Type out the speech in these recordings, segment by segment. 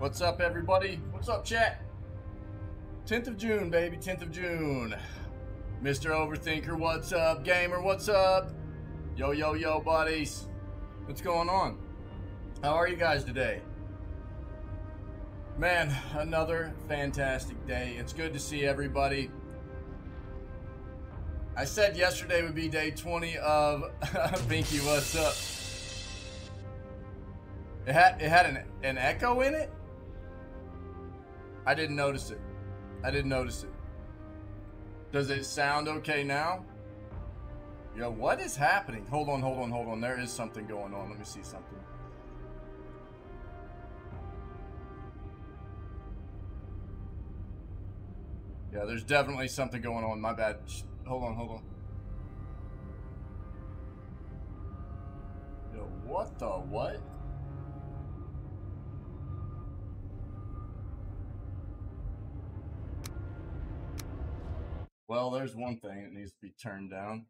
What's up, everybody? What's up, chat? 10th of June, baby, 10th of June. Mr. Overthinker, what's up? Gamer, what's up? Yo, yo, yo, buddies. What's going on? How are you guys today? Man, another fantastic day. It's good to see everybody. I said yesterday would be day 20 of Pinky, what's up? It had an echo in it? I didn't notice it. I didn't notice it. Does it sound okay now? Yo, what is happening? Hold on. There is something going on. Let me see something. Yeah, there's definitely something going on. My bad. Hold on. Yo, what the what? Well, there's one thing that needs to be turned down.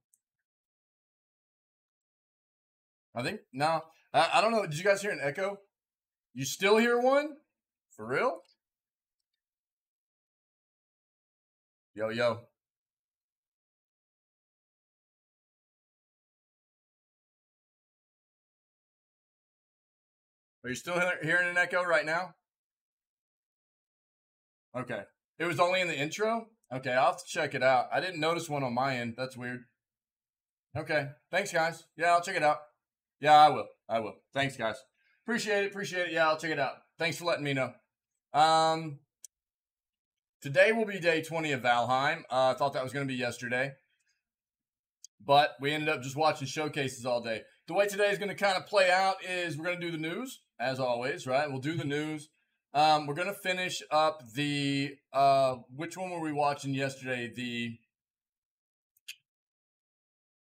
I think, no, I don't know. Did you guys hear an echo? You still hear one? For real? Yo, yo. Are you still hearing an echo right now? Okay. It was only in the intro? Okay, I'll have to check it out. I didn't notice one on my end. That's weird. Okay. Thanks, guys. Yeah, I'll check it out. Yeah, I will. Thanks, guys. Appreciate it. Yeah, I'll check it out. Thanks for letting me know. Today will be day 20 of Valheim. I thought that was going to be yesterday. But we ended up just watching showcases all day. The way today is going to kind of play out is we're going to do the news, as always, right? We'll do the news. We're going to finish up the, which one were we watching yesterday? The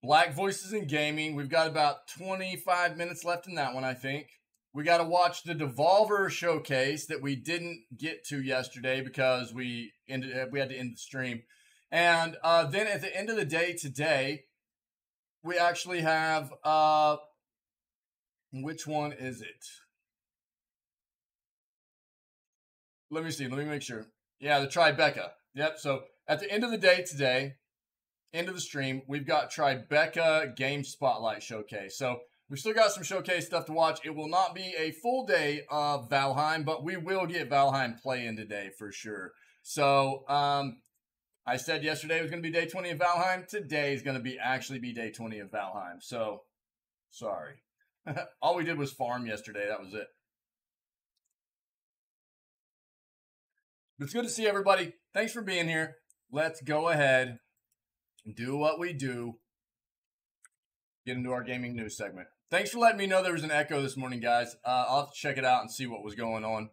Black Voices in Gaming. We've got about 25 minutes left in that one, I think. We got to watch the Devolver showcase that we didn't get to yesterday because we had to end the stream. And then at the end of the day today, we actually have, which one is it? Let me see. Let me make sure. Yeah, the Tribeca. Yep. So at the end of the day today, end of the stream, we've got Tribeca Game Spotlight Showcase. So we've still got some showcase stuff to watch. It will not be a full day of Valheim, but we will get Valheim play in today for sure. So I said yesterday it was going to be day 20 of Valheim. Today is going to actually be day 20 of Valheim. So sorry. All we did was farm yesterday. That was it. But it's good to see everybody. Thanks for being here. Let's go ahead and do what we do. Get into our gaming news segment. Thanks for letting me know there was an echo this morning, guys. I'll have to check it out and see what was going on.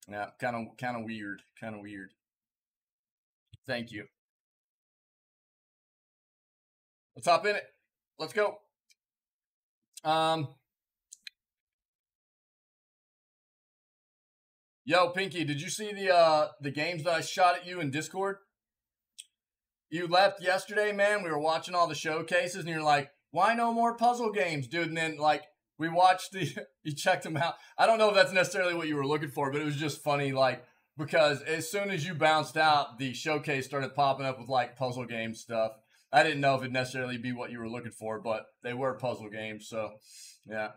Yeah, kind of weird. Thank you. Let's hop in it. Let's go. Yo, Pinky, did you see the games that I shot at you in Discord? You left yesterday, man. We were watching all the showcases, and you're like, why no more puzzle games, dude? And then, like, we watched you checked them out. I don't know if that's necessarily what you were looking for, but it was just funny, like, because as soon as you bounced out, the showcase started popping up with, like, puzzle game stuff. I didn't know if it'd necessarily be what you were looking for, but they were puzzle games, so, yeah.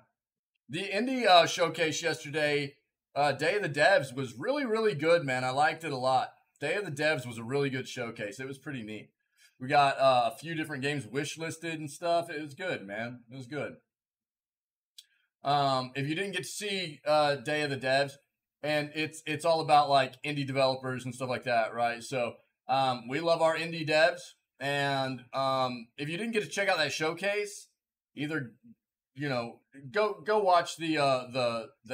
The indie showcase yesterday, Day of the Devs, was really, really good, man. I liked it a lot. Day of the Devs was a really good showcase. It was pretty neat. We got a few different games wish listed and stuff. It was good, man. It was good. If you didn't get to see Day of the Devs, and it's all about like indie developers and stuff like that, right? So we love our indie devs, and if you didn't get to check out that showcase, either go watch the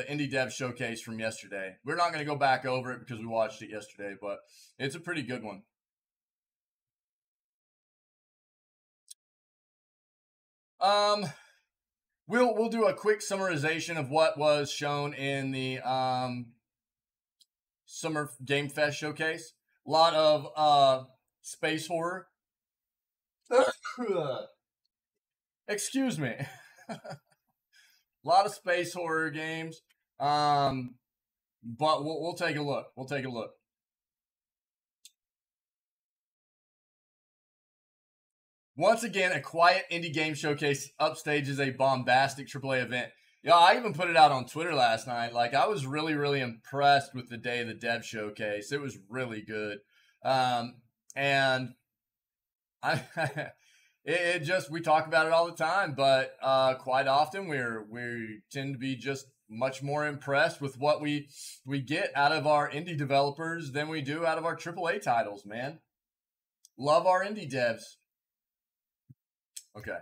indie dev showcase from yesterday. We're not going to go back over it because we watched it yesterday, but it's a pretty good one. We'll do a quick summarization of what was shown in the Summer Game Fest showcase. A lot of space horror. Excuse me. A lot of space horror games. but we'll take a look. We'll take a look. Once again, a quiet indie game showcase upstages a bombastic AAA event. Yeah, I even put it out on Twitter last night. Like, I was really, really impressed with the Day of the Dev showcase. It was really good. And I, it just, we talk about it all the time, but quite often we tend to be just much more impressed with what we get out of our indie developers than we do out of our AAA titles, man. Love our indie devs. Okay.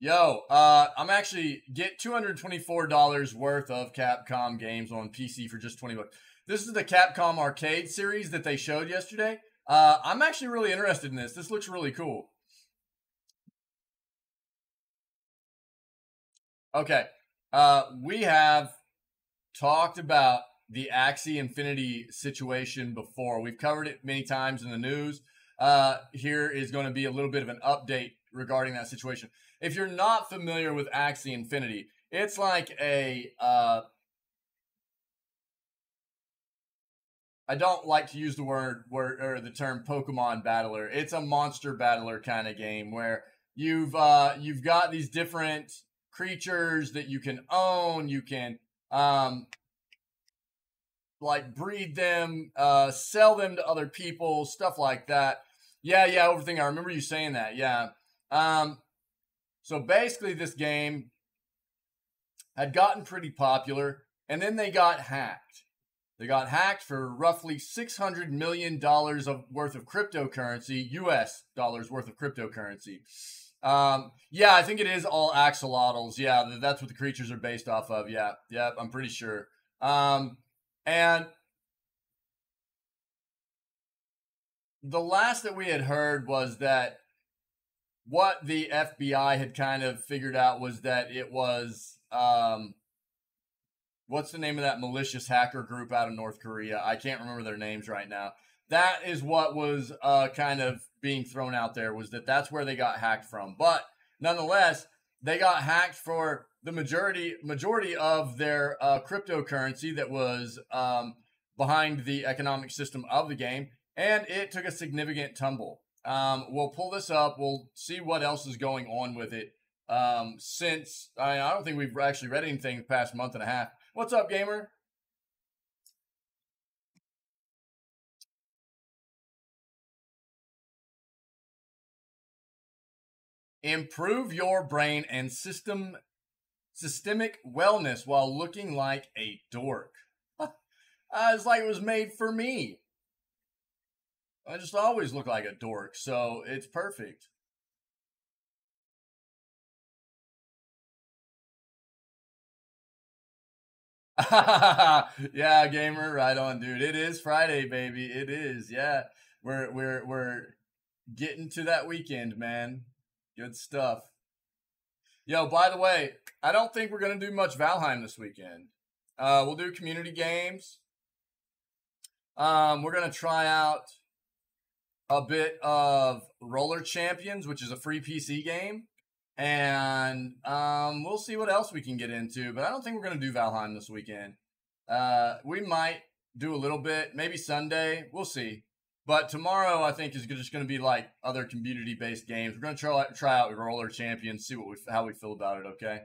Yo, I'm actually get $224 worth of Capcom games on PC for just $20. This is the Capcom Arcade series that they showed yesterday. I'm actually really interested in this. This looks really cool. Okay. We have talked about the Axie Infinity situation before. We've covered it many times in the news. Here is going to be a little bit of an update regarding that situation. If you're not familiar with Axie Infinity, it's like a I don't like to use the word or the term Pokemon battler. It's a monster battler kind of game where you've got these different creatures that you can own. You can like breed them, sell them to other people, stuff like that. Yeah, everything. I remember you saying that. Yeah. So basically, this game had gotten pretty popular, and then they got hacked. They got hacked for roughly $600 million worth of cryptocurrency, US dollars worth of cryptocurrency. Yeah, I think it is all axolotls. Yeah, that's what the creatures are based off of. Yeah, I'm pretty sure. And the last that we had heard was that what the FBI had kind of figured out was that it was, what's the name of that malicious hacker group out of North Korea? I can't remember their names right now. That is what was kind of being thrown out there, was that that's where they got hacked from. But nonetheless, they got hacked for the majority of their cryptocurrency that was behind the economic system of the game, and it took a significant tumble. We'll pull this up. We'll see what else is going on with it. Since I don't think we've actually read anything the past month and a half. What's up, gamer? Improve your brain and systemic wellness while looking like a dork. It's like it was made for me. I just always look like a dork, so it's perfect. Yeah, gamer, right on, dude. It is Friday, baby. It is. Yeah, we're getting to that weekend, man. Good stuff. Yo, by the way, I don't think we're gonna do much Valheim this weekend. We'll do community games. We're gonna try out a bit of Roller Champions, which is a free PC game. And we'll see what else we can get into. But I don't think we're going to do Valheim this weekend. We might do a little bit, maybe Sunday. We'll see. But tomorrow, I think, is just going to be like other community-based games. We're going to try out Roller Champions, see how we feel about it, okay?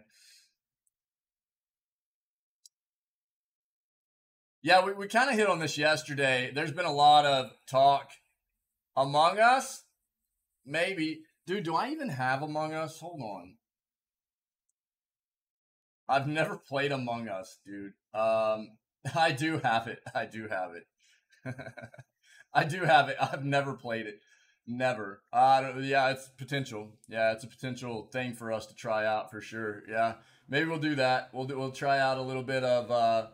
Yeah, we kind of hit on this yesterday. There's been a lot of talk. Among Us? Maybe. Dude, do I even have Among Us? Hold on. I've never played Among Us, dude. I do have it. I do have it. I do have it. I've never played it. Never. Yeah, it's potential. Yeah, it's a potential thing for us to try out for sure. Yeah, maybe we'll do that. We'll try out a little bit of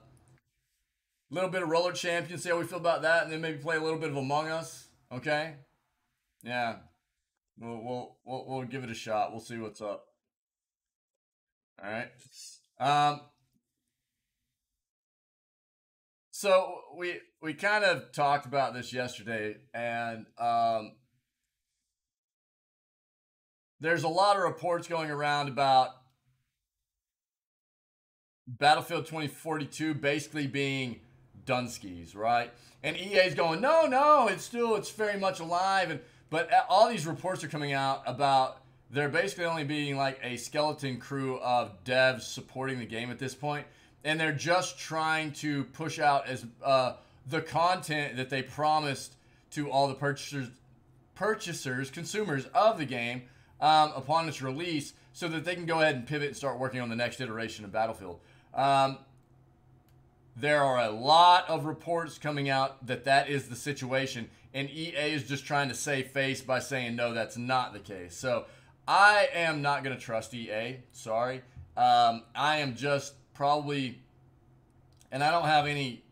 Roller Champions, see how we feel about that, and then maybe play a little bit of Among Us. Okay. Yeah. We'll give it a shot. We'll see what's up. All right. So we kind of talked about this yesterday, and there's a lot of reports going around about Battlefield 2042 basically being Dunskies, right? And EA's going, no, it's very much alive. But all these reports are coming out about there basically only being like a skeleton crew of devs supporting the game at this point, and they're just trying to push out as the content that they promised to all the consumers of the game upon its release, so that they can go ahead and pivot and start working on the next iteration of Battlefield. There are a lot of reports coming out that is the situation, and EA is just trying to save face by saying, no, that's not the case. So I am not going to trust EA. Sorry. I am just probably, and I don't have any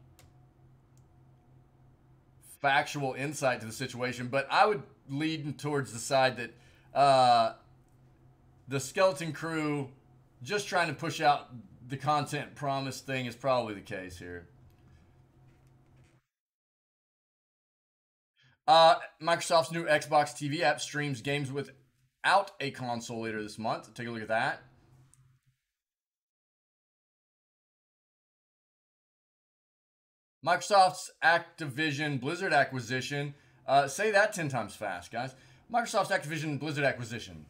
factual insight to the situation, but I would lean towards the side that the skeleton crew just trying to push out the content promise thing is probably the case here. Microsoft's new Xbox TV app streams games without a console later this month. Take a look at that. Microsoft's Activision Blizzard acquisition. Say that 10 times fast, guys. Microsoft's Activision Blizzard acquisition.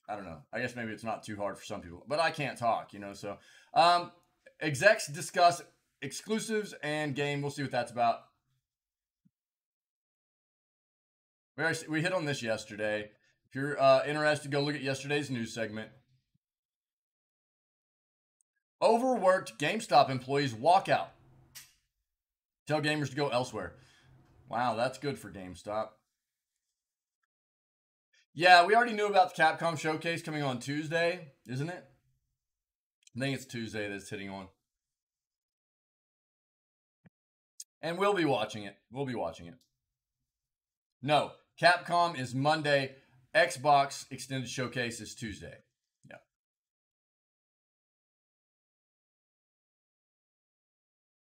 I don't know. I guess maybe it's not too hard for some people, but I can't talk, so. Execs discuss exclusives and game. We'll see what that's about. We hit on this yesterday. If you're interested, go look at yesterday's news segment. Overworked GameStop employees walk out. Tell gamers to go elsewhere. Wow, that's good for GameStop. Yeah, we already knew about the Capcom showcase coming on Tuesday, isn't it? I think it's Tuesday that's hitting on. And we'll be watching it. No, Capcom is Monday. Xbox Extended Showcase is Tuesday. Yeah.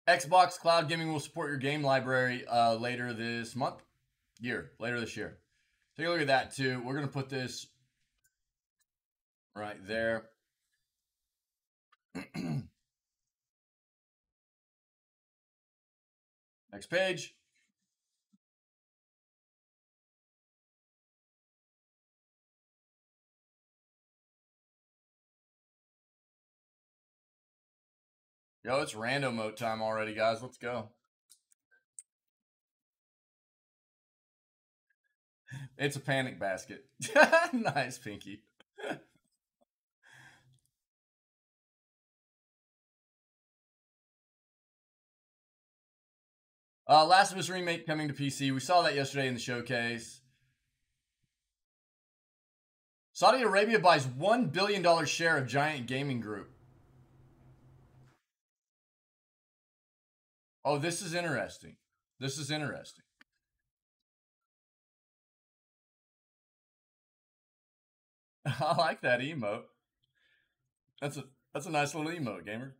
Xbox Cloud Gaming will support your game library later this year. Take a look at that too. We're going to put this right there. Next page. Yo, it's random mode time already, guys. Let's go. It's a panic basket. Nice, Pinky. Last of Us Remake coming to PC. We saw that yesterday in the showcase. Saudi Arabia buys $1 billion share of Giant Gaming Group. Oh, this is interesting. I like that emote. That's a nice little emote, gamer.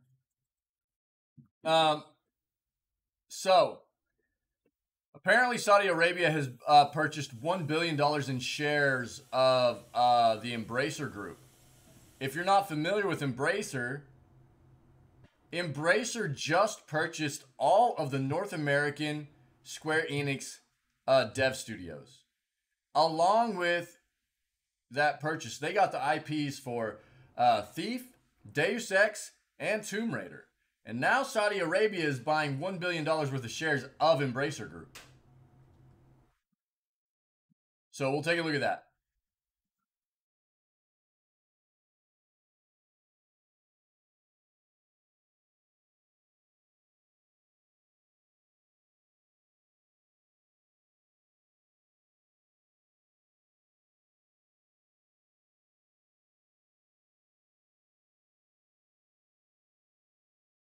So apparently Saudi Arabia has purchased $1 billion in shares of the Embracer Group. If you're not familiar with Embracer just purchased all of the North American Square Enix dev studios. Along with that purchase, they got the IPs for Thief, Deus Ex, and Tomb Raider. And now Saudi Arabia is buying $1 billion worth of shares of Embracer Group. So we'll take a look at that.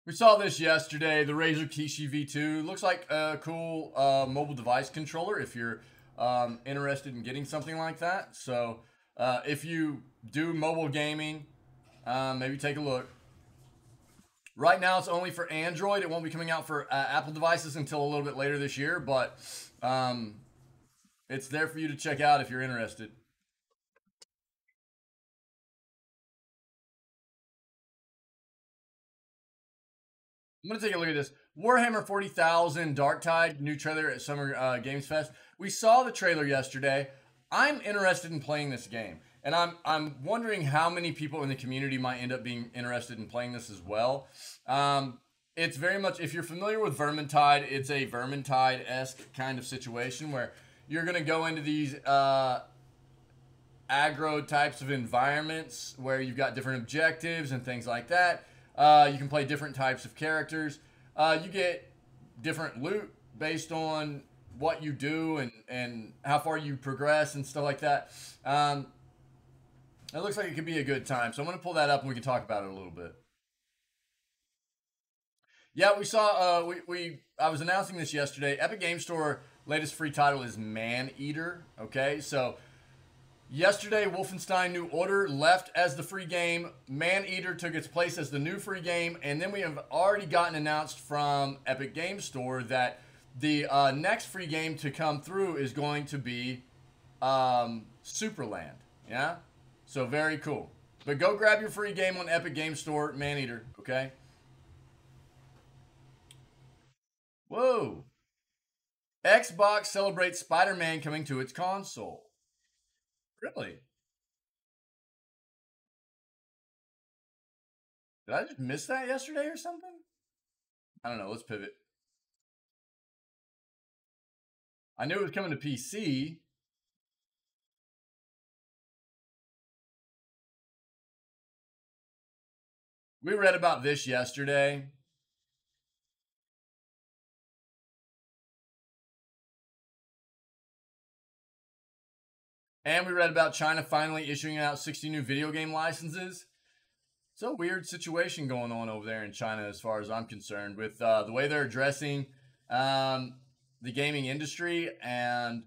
We saw this yesterday, the Razer Tcv2. Looks like a cool mobile device controller if you're interested in getting something like that. So if you do mobile gaming, maybe take a look. Right now it's only for Android. It won't be coming out for Apple devices until a little bit later this year, but it's there for you to check out if you're interested. I'm gonna take a look at this. Warhammer 40,000 Darktide, new trailer at Summer Games Fest. We saw the trailer yesterday. I'm interested in playing this game, and I'm wondering how many people in the community might end up being interested in playing this as well. It's very much, if you're familiar with Vermintide, it's a Vermintide-esque kind of situation where you're gonna go into these aggro types of environments where you've got different objectives and things like that. You can play different types of characters. You get different loot based on what you do and how far you progress and stuff like that. It looks like it could be a good time. So I'm going to pull that up and we can talk about it a little bit. Yeah, we saw. I was announcing this yesterday. Epic Game Store latest free title is Man Eater. Okay, so yesterday, Wolfenstein New Order left as the free game. Man Eater took its place as the new free game. And then we have already gotten announced from Epic Game Store that the next free game to come through is going to be Superland. Yeah? So very cool. But go grab your free game on Epic Game Store, Man Eater, okay? Whoa. Xbox celebrates Spider-Man coming to its console. Really? Did I just miss that yesterday or something? I don't know. Let's pivot. I knew it was coming to PC. We read about this yesterday. And we read about China finally issuing out 60 new video game licenses. It's a weird situation going on over there in China, as far as I'm concerned, with the way they're addressing the gaming industry and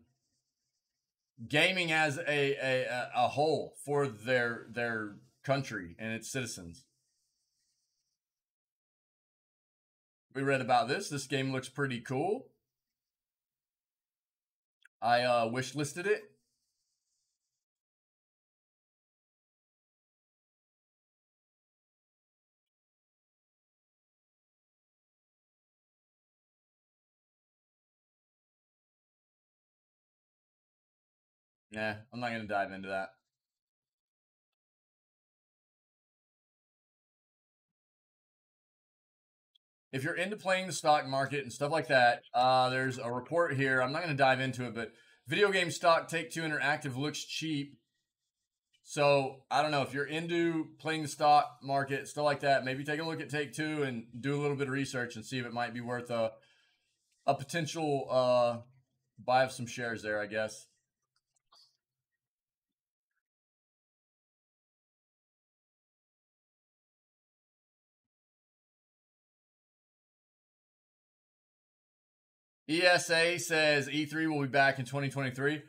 gaming as a whole for their country and its citizens. We read about this. This game looks pretty cool. I wish listed it. Nah, I'm not going to dive into that. If you're into playing the stock market and stuff like that, there's a report here. I'm not going to dive into it, but video game stock Take-Two Interactive looks cheap. So I don't know if you're into playing the stock market, stuff like that. Maybe take a look at Take-Two and do a little bit of research and see if it might be worth a potential buy of some shares there, I guess. ESA says E3 will be back in 2023.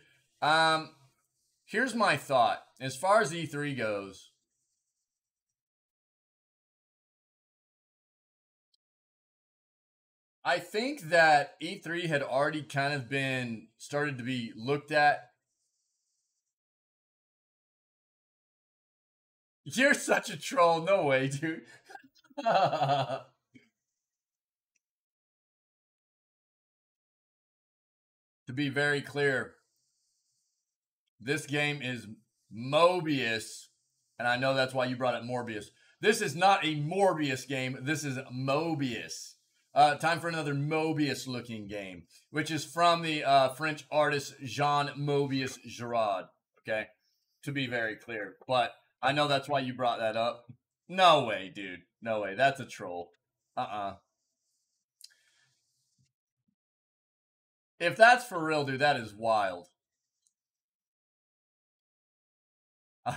Here's my thought. As far as E3 goes, I think that E3 had already kind of been started to be looked at. You're such a troll. No way, dude. To be very clear, this game is Mobius, and I know that's why you brought up Morbius. This is not a Morbius game. This is Mobius. Time for another Mobius-looking game, which is from the French artist Jean Mobius Giraud. Okay, to be very clear, but I know that's why you brought that up. No way, dude. No way. That's a troll. If that's for real, dude, that is wild.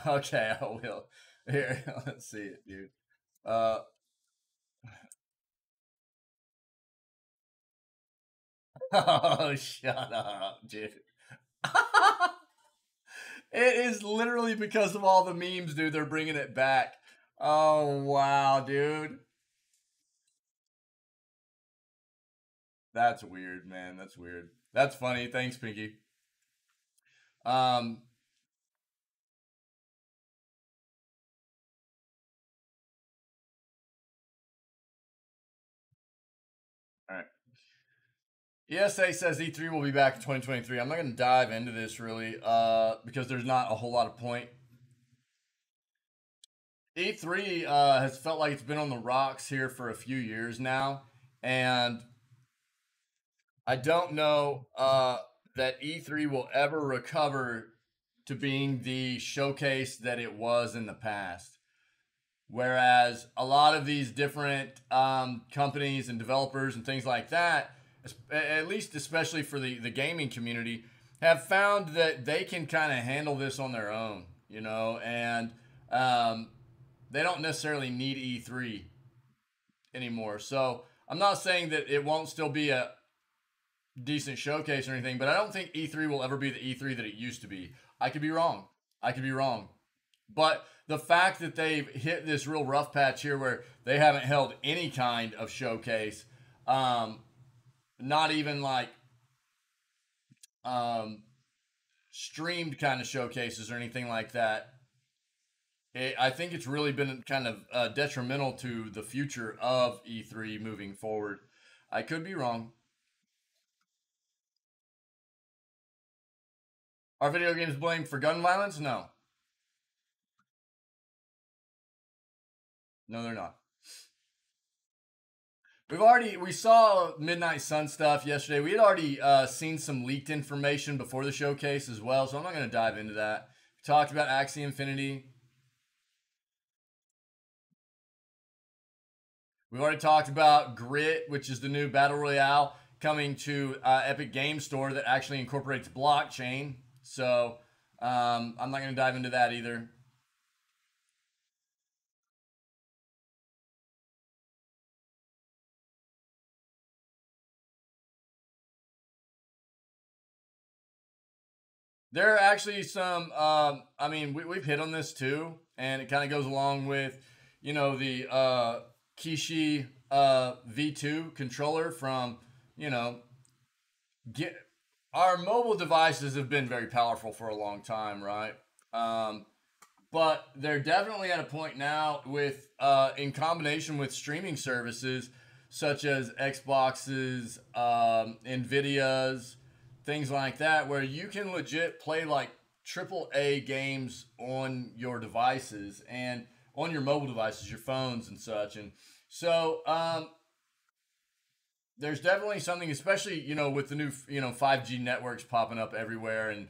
Okay, I will. Here, let's see it, dude. Uh, oh, shut up, dude. It is literally because of all the memes, dude. They're bringing it back. Oh, wow, dude. That's weird, man. That's weird. That's funny. Thanks, Pinky. Um, All right. ESA says E3 will be back in 2023. I'm not going to dive into this really because there's not a whole lot of point. E3 has felt like it's been on the rocks here for a few years now, and I don't know that E3 will ever recover to being the showcase that it was in the past. Whereas a lot of these different companies and developers and things like that, at least especially for the gaming community, have found that they can kind of handle this on their own, you know, and they don't necessarily need E3 anymore. So I'm not saying that it won't still be a decent showcase or anything, but I don't think E3 will ever be the E3 that it used to be. I could be wrong. But the fact that they've hit this real rough patch here where they haven't held any kind of showcase, not even like streamed kind of showcases or anything like that, I think it's really been kind of detrimental to the future of E3 moving forward. I could be wrong. Are video games blamed for gun violence? No. No, they're not. We saw Midnight Sun stuff yesterday. We had already seen some leaked information before the showcase as well, so I'm not going to dive into that. We talked about Axie Infinity. We've already talked about Grit, which is the new Battle Royale coming to Epic Game Store that actually incorporates blockchain. So I'm not going to dive into that either. There are actually some. I mean, we've hit on this too, and it kind of goes along with, you know, the Kishi V2 controller from, you know, get our mobile devices have been very powerful for a long time, right? But they're definitely at a point now with, in combination with streaming services such as Xboxes, Nvidias, things like that, where you can legit play like triple A games on your devices and on your mobile devices, your phones and such. And so there's definitely something, especially, you know, with the new, you know, 5G networks popping up everywhere, and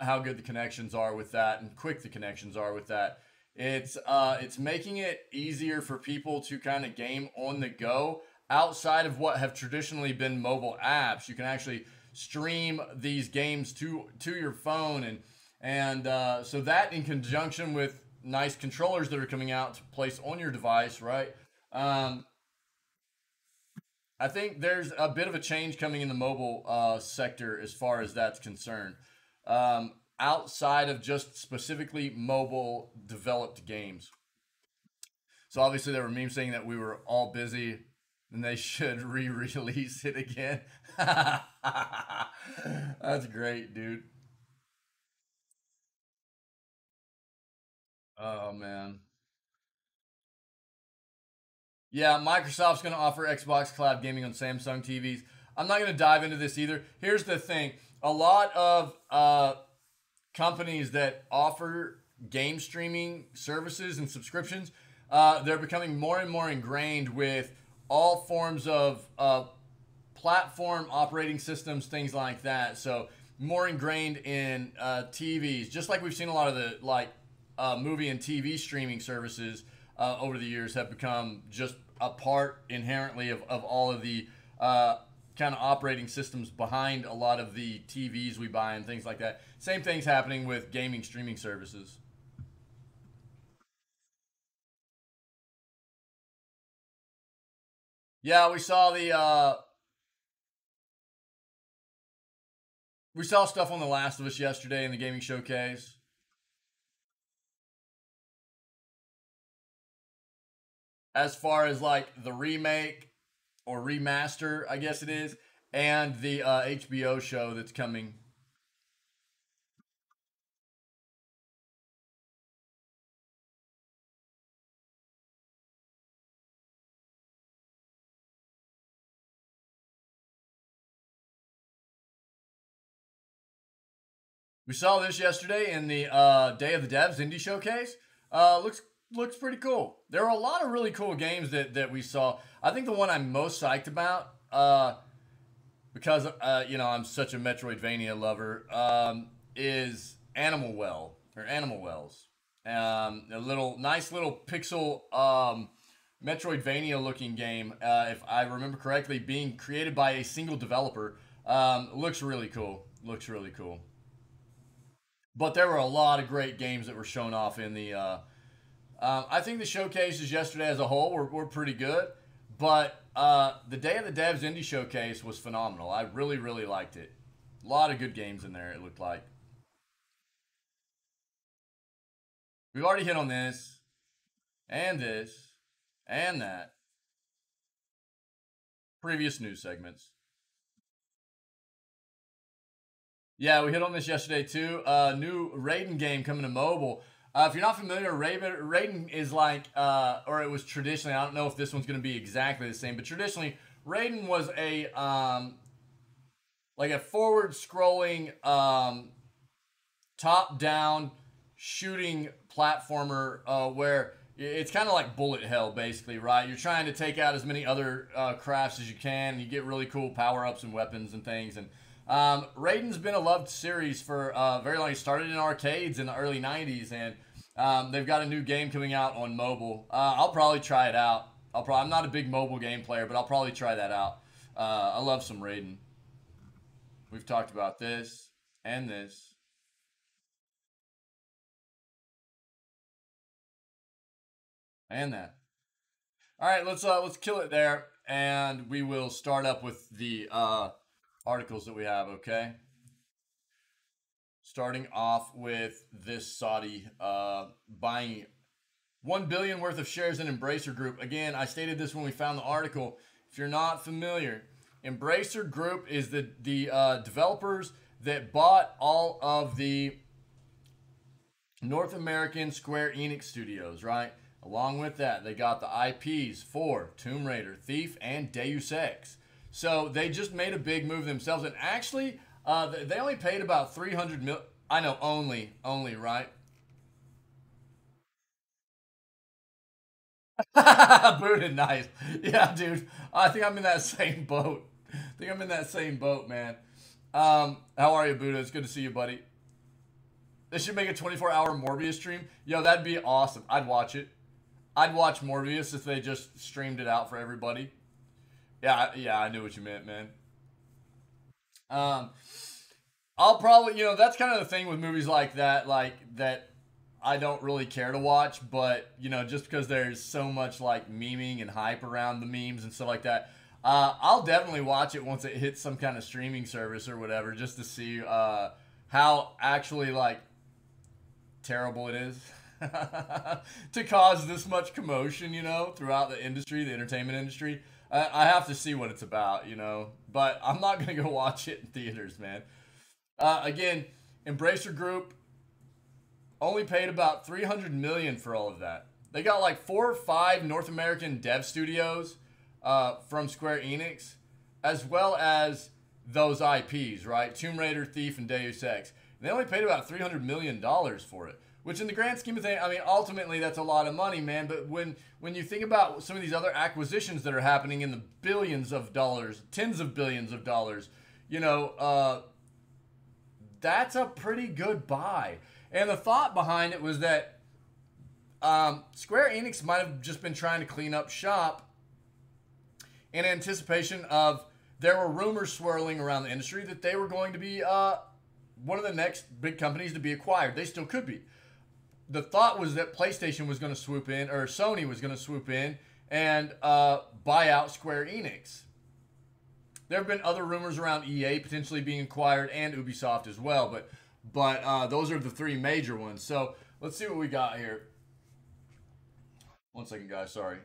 how good the connections are with that and quick the connections are with that. It's making it easier for people to kind of game on the go outside of what have traditionally been mobile apps. You can actually stream these games to your phone, and so that in conjunction with nice controllers that are coming out to place on your device, right? Um, I think there's a bit of a change coming in the mobile sector as far as that's concerned. Outside of just specifically mobile developed games. So obviously there were memes saying that we were all busy and they should re-release it again. That's great, dude. Oh man. Yeah, Microsoft's going to offer Xbox Cloud Gaming on Samsung TVs. I'm not going to dive into this either. Here's the thing: a lot of companies that offer game streaming services and subscriptions, they're becoming more and more ingrained with all forms of platform operating systems, things like that. So more ingrained in TVs, just like we've seen a lot of the movie and TV streaming services over the years have become just a part inherently of all of the kind of operating systems behind a lot of the TVs we buy and things like that. Same thing's happening with gaming streaming services. Yeah, we saw stuff on The Last of Us yesterday in the gaming showcase. As far as like the remake or remaster, I guess it is, and the HBO show that's coming. We saw this yesterday in the Day of the Devs Indie Showcase. Looks pretty cool. There were a lot of really cool games that we saw. I think the one I'm most psyched about, because I'm such a Metroidvania lover, is Animal Wells. A nice little pixel Metroidvania looking game, if I remember correctly, being created by a single developer. Looks really cool. But there were a lot of great games that were shown off in the. I think the showcases yesterday as a whole were pretty good, but the Day of the Devs Indie Showcase was phenomenal. I really, really liked it. A lot of good games in there, it looked like. We've already hit on this, and this, and that. Previous news segments. Yeah, we hit on this yesterday too. New Raiden game coming to mobile. If you're not familiar, Raiden is like, or it was traditionally, I don't know if this one's going to be exactly the same, but traditionally, Raiden was like a forward-scrolling, top-down shooting platformer where it's kind of like bullet hell, basically, right? You're trying to take out as many other crafts as you can. You get really cool power-ups and weapons and things, and Raiden's been a loved series for very long. It started in arcades in the early 90s, and they've got a new game coming out on mobile. I'll probably try it out. I'm not a big mobile game player, but I'll probably try that out. I love some Raiden. We've talked about this and this and that. All right, let's kill it there, and we will start up with the articles that we have. Okay. Starting off with this Saudi buying 1 billion worth of shares in Embracer Group. Again, I stated this when we found the article. If you're not familiar, Embracer Group is the developers that bought all of the North American Square Enix studios, right? Along with that, they got the IPs for Tomb Raider, Thief, and Deus Ex. So they just made a big move themselves, and actually, they only paid about 300 mil. I know, only, right? Booted, nice. Yeah, dude. I think I'm in that same boat. Man. How are you, Buddha? It's good to see you, buddy. They should make a 24-hour Morbius stream. Yo, that'd be awesome. I'd watch it. I'd watch Morbius if they just streamed it out for everybody. Yeah, I knew what you meant, man. Um, I'll probably, that's kind of the thing with movies like that I don't really care to watch, but, just because there's so much, like, memeing and hype around the memes and stuff like that, I'll definitely watch it once it hits some kind of streaming service or whatever, just to see how actually, like, terrible it is to cause this much commotion, throughout the industry, the entertainment industry. I have to see what it's about, but I'm not going to go watch it in theaters, man. Again, Embracer Group only paid about 300 million for all of that. They got like 4 or 5 North American dev studios from Square Enix, as well as those IPs, right? Tomb Raider, Thief, and Deus Ex. And they only paid about $300 million for it, which in the grand scheme of things, I mean, ultimately that's a lot of money, man. But when you think about some of these other acquisitions that are happening in the billions of dollars, tens of billions of dollars, that's a pretty good buy. And the thought behind it was that Square Enix might have just been trying to clean up shop in anticipation of, there were rumors swirling around the industry that they were going to be one of the next big companies to be acquired. They still could be. The thought was that PlayStation was going to swoop in, or Sony was going to swoop in and buy out Square Enix. There have been other rumors around EA potentially being acquired and Ubisoft as well, but those are the 3 major ones. So let's see what we got here. One second, guys. Sorry.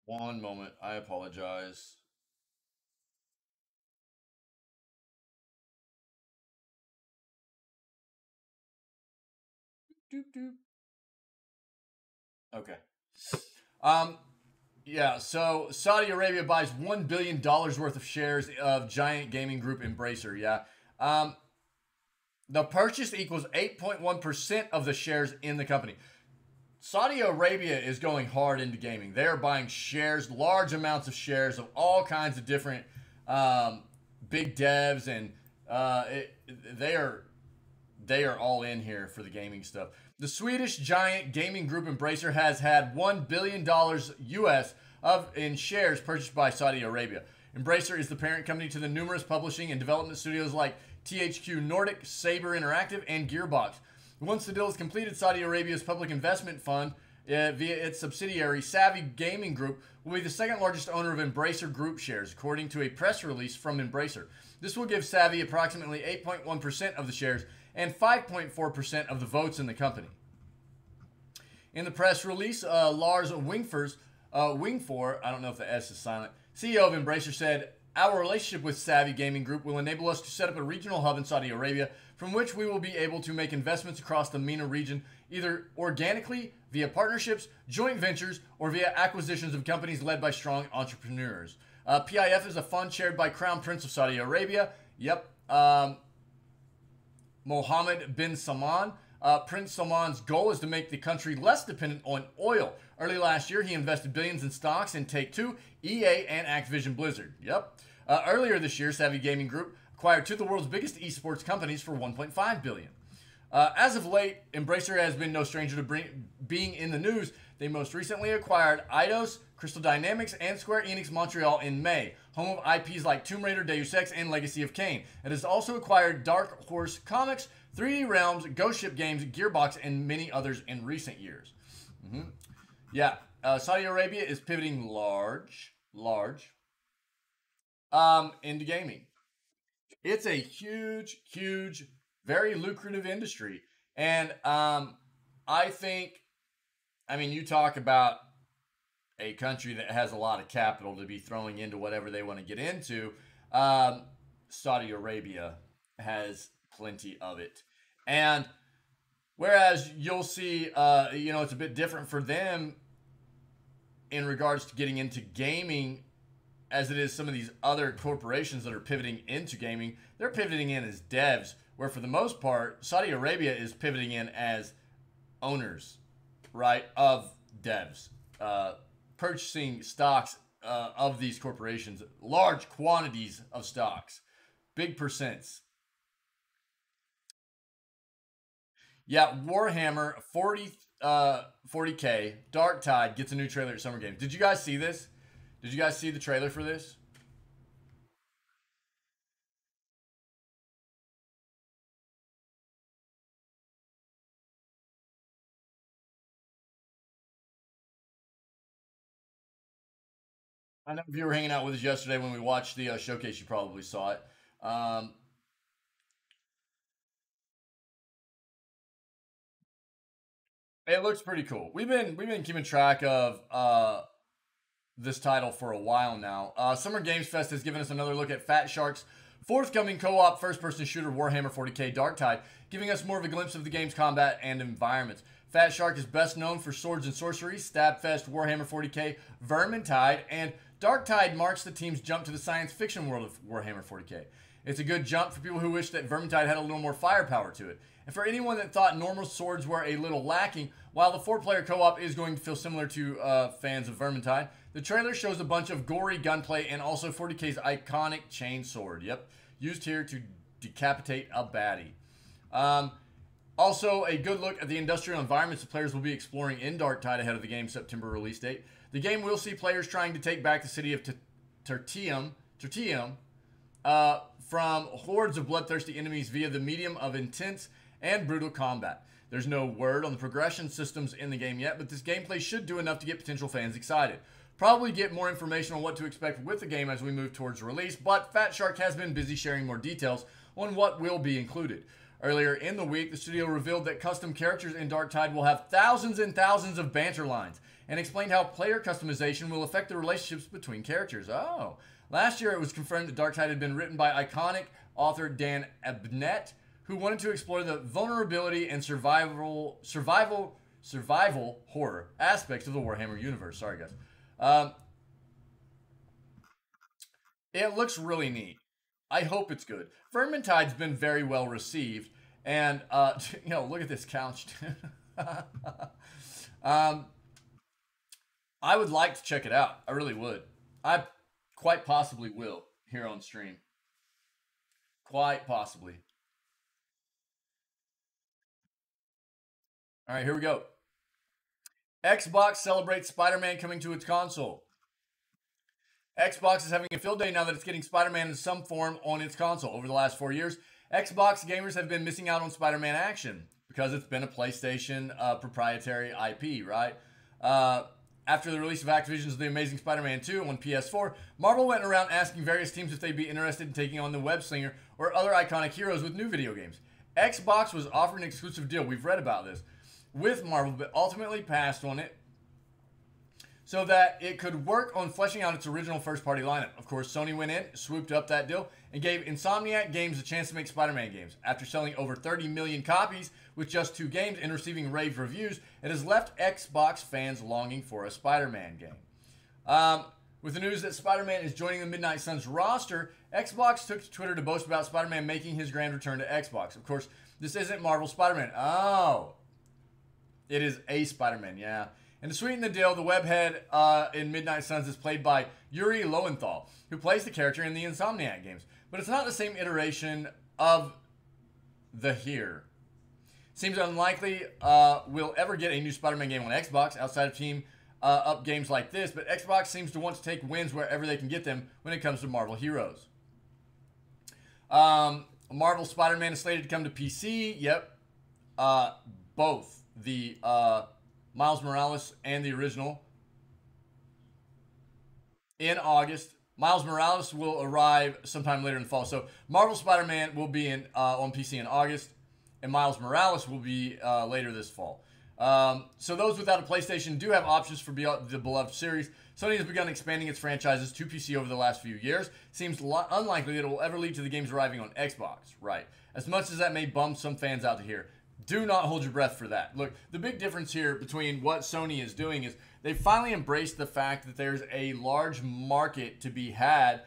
One moment. I apologize. Doop, doop. Okay. Um, Yeah, so Saudi Arabia buys $1 billion worth of shares of giant gaming group Embracer. Yeah. The purchase equals 8.1% of the shares in the company. Saudi Arabia is going hard into gaming. They are buying shares, large amounts of shares of all kinds of different big devs, and they are all in here for the gaming stuff. The Swedish giant gaming group Embracer has had $1 billion US in shares purchased by Saudi Arabia. Embracer is the parent company to the numerous publishing and development studios like THQ Nordic, Saber Interactive, and Gearbox. Once the deal is completed, Saudi Arabia's public investment fund, via its subsidiary Savvy Gaming Group, will be the second largest owner of Embracer Group shares, according to a press release from Embracer. This will give Savvy approximately 8.1% of the shares and 5.4% of the votes in the company. In the press release, Lars Wingfor, I don't know if the S is silent, CEO of Embracer, said, "Our relationship with Savvy Gaming Group will enable us to set up a regional hub in Saudi Arabia from which we will be able to make investments across the MENA region, either organically, via partnerships, joint ventures, or via acquisitions of companies led by strong entrepreneurs." PIF is a fund chaired by Crown Prince of Saudi Arabia. Yep. Mohammed bin Salman. Prince Salman's goal is to make the country less dependent on oil. Early last year, he invested billions in stocks in Take-Two, EA, and Activision Blizzard. Yep. Earlier this year, Savvy Gaming Group acquired two of the world's biggest esports companies for $1.5 billion. As of late, Embracer has been no stranger to being in the news. They most recently acquired Eidos, Crystal Dynamics, and Square Enix Montreal in May, home of IPs like Tomb Raider, Deus Ex, and Legacy of Kain. It has also acquired Dark Horse Comics, 3D Realms, Ghost Ship Games, Gearbox, and many others in recent years. Yeah, Saudi Arabia is pivoting large into gaming. It's a huge, very lucrative industry. And I think, you talk about a country that has a lot of capital to be throwing into whatever they want to get into. Saudi Arabia has plenty of it. And whereas you'll see, it's a bit different for them in regards to getting into gaming as it is some of these other corporations that are pivoting into gaming. They're pivoting in as devs, where for the most part, Saudi Arabia is pivoting in as owners, right, of devs, purchasing stocks of these corporations, large quantities of stocks, big percents. Yeah, Warhammer 40K Dark Tide gets a new trailer at Summer Games. Did you guys see this? Did you guys see the trailer for this? I know if you were hanging out with us yesterday when we watched the showcase, you probably saw it. It looks pretty cool. We've been keeping track of this title for a while now. Summer Games Fest has given us another look at Fat Shark's forthcoming co-op first-person shooter Warhammer 40K Dark Tide, giving us more of a glimpse of the game's combat and environments. Fat Shark is best known for Swords and Sorcery, Stabfest, Warhammer 40K, Vermintide, and Dark Tide marks the team's jump to the science fiction world of Warhammer 40K. It's a good jump for people who wish that Vermintide had a little more firepower to it. And for anyone that thought normal swords were a little lacking, while the 4-player co-op is going to feel similar to fans of Vermintide, the trailer shows a bunch of gory gunplay and also 40K's iconic chain sword. Yep, used here to decapitate a baddie. Also, a good look at the industrial environments the players will be exploring in Dark Tide ahead of the game's September release date. The game will see players trying to take back the city of Tertium from hordes of bloodthirsty enemies via the medium of intense and brutal combat. There's no word on the progression systems in the game yet, but this gameplay should do enough to get potential fans excited. Probably get more information on what to expect with the game as we move towards release, but Fat Shark has been busy sharing more details on what will be included. Earlier in the week, the studio revealed that custom characters in Dark Tide will have thousands and thousands of banter lines, and explained how player customization will affect the relationships between characters. Oh. Last year, it was confirmed that Dark Tide had been written by iconic author Dan Abnett, who wanted to explore the vulnerability and survival horror aspects of the Warhammer universe. Sorry, guys. It looks really neat. I hope it's good. Vermintide's been very well received, and you know, look at this couch. um, I would like to check it out. I really would. I quite possibly will here on stream. Quite possibly. All right, here we go. Xbox celebrates Spider-Man coming to its console. Xbox is having a field day now that it's getting Spider-Man in some form on its console. Over the last 4 years, Xbox gamers have been missing out on Spider-Man action because it's been a PlayStation proprietary IP, right? After the release of Activision's The Amazing Spider-Man 2 on PS4, Marvel went around asking various teams if they'd be interested in taking on the web slinger or other iconic heroes with new video games. Xbox was offering an exclusive deal, we've read about this, with Marvel, but ultimately passed on it so that it could work on fleshing out its original first-party lineup. Of course, Sony went in, swooped up that deal, and gave Insomniac Games a chance to make Spider-Man games. After selling over 30 million copies with just 2 games and receiving rave reviews, it has left Xbox fans longing for a Spider-Man game. With the news that Spider-Man is joining the Midnight Suns roster, Xbox took to Twitter to boast about Spider-Man making his grand return to Xbox. Of course, this isn't Marvel Spider-Man. Oh, it is a Spider-Man, yeah. And to sweeten the deal, the webhead in Midnight Suns is played by Yuri Lowenthal, who plays the character in the Insomniac games. But it's not the same iteration of the here. Seems unlikely we'll ever get a new Spider-Man game on Xbox outside of team up games like this, but Xbox seems to want to take wins wherever they can get them when it comes to Marvel heroes. Marvel Spider-Man is slated to come to PC. Yep. Both. The Miles Morales and the original in August. Miles Morales will arrive sometime later in the fall. So Marvel Spider-Man will be on PC in August, and Miles Morales will be later this fall. So those without a PlayStation do have options for the beloved series. Sony has begun expanding its franchises to PC over the last few years. Seems unlikely that it will ever lead to the games arriving on Xbox. Right. As much as that may bum some fans out to hear, do not hold your breath for that. Look, the big difference here between what Sony is doing is they finally embraced the fact that there's a large market to be had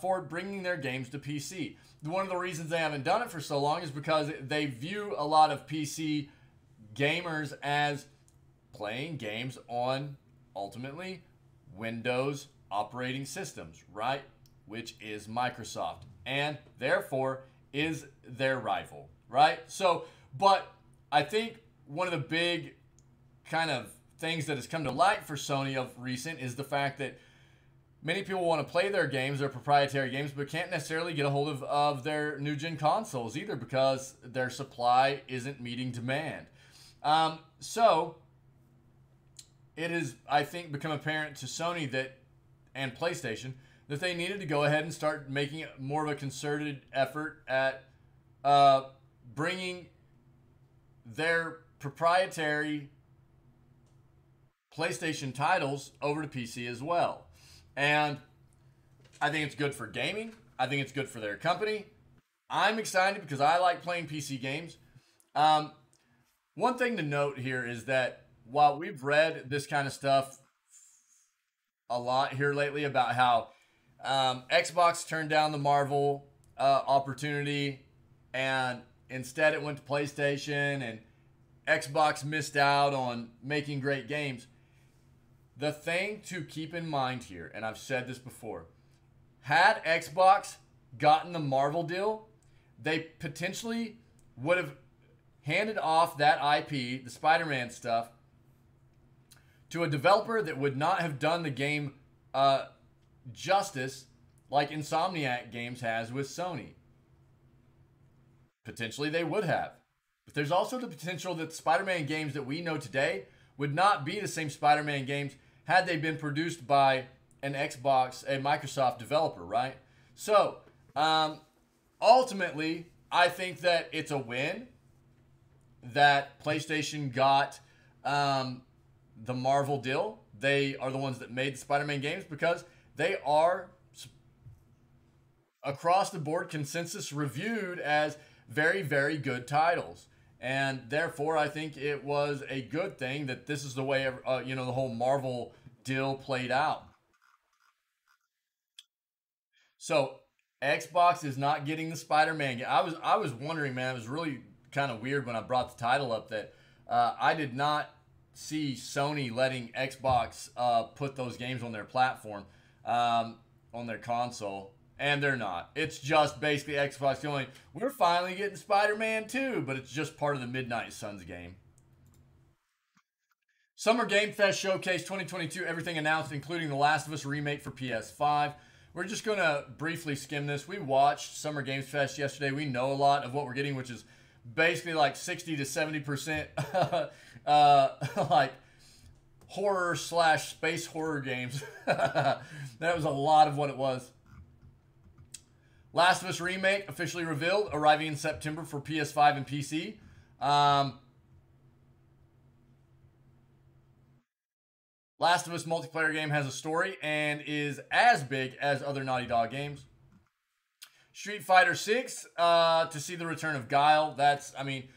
for bringing their games to PC. One of the reasons they haven't done it for so long is because they view a lot of PC gamers as playing games on, ultimately, Windows operating systems, right? Which is Microsoft, and therefore is their rival, right? So, but I think one of the big kind of things that has come to light for Sony of recent is the fact that many people want to play their games, their proprietary games, but can't necessarily get a hold of their new-gen consoles either because their supply isn't meeting demand. So it has, I think, become apparent to Sony that and PlayStation that they needed to go ahead and start making more of a concerted effort at bringing their proprietary PlayStation titles over to PC as well. And I think it's good for gaming. I think it's good for their company. I'm excited because I like playing PC games. One thing to note here is that while we've read this kind of stuff a lot here lately about how Xbox turned down the Marvel opportunity and instead it went to PlayStation and Xbox missed out on making great games. The thing to keep in mind here, and I've said this before, had Xbox gotten the Marvel deal, they potentially would have handed off that IP, the Spider-Man stuff, to a developer that would not have done the game justice like Insomniac Games has with Sony. Potentially they would have. But there's also the potential that the Spider-Man games that we know today would not be the same Spider-Man games had they been produced by an Xbox, a Microsoft developer, right? So, ultimately, I think that it's a win that PlayStation got the Marvel deal. They are the ones that made the Spider-Man games because they are across the board consensus reviewed as very, very good titles. And therefore, I think it was a good thing that this is the way, the whole Marvel deal played out. So Xbox is not getting the Spider-Man game. I was wondering, man. It was really kind of weird when I brought the title up that I did not see Sony letting Xbox put those games on their platform, on their console, and they're not. It's just basically Xbox going, we're finally getting Spider-Man 2, but it's just part of the Midnight Suns game. Summer Game Fest Showcase 2022, everything announced, including The Last of Us Remake for PS5. We're just going to briefly skim this. We watched Summer Games Fest yesterday. We know a lot of what we're getting, which is basically like 60 to 70% like horror / space horror games. That was a lot of what it was. Last of Us Remake officially revealed, arriving in September for PS5 and PC. Last of Us multiplayer game has a story and is as big as other Naughty Dog games. Street Fighter 6 to see the return of Guile. I mean,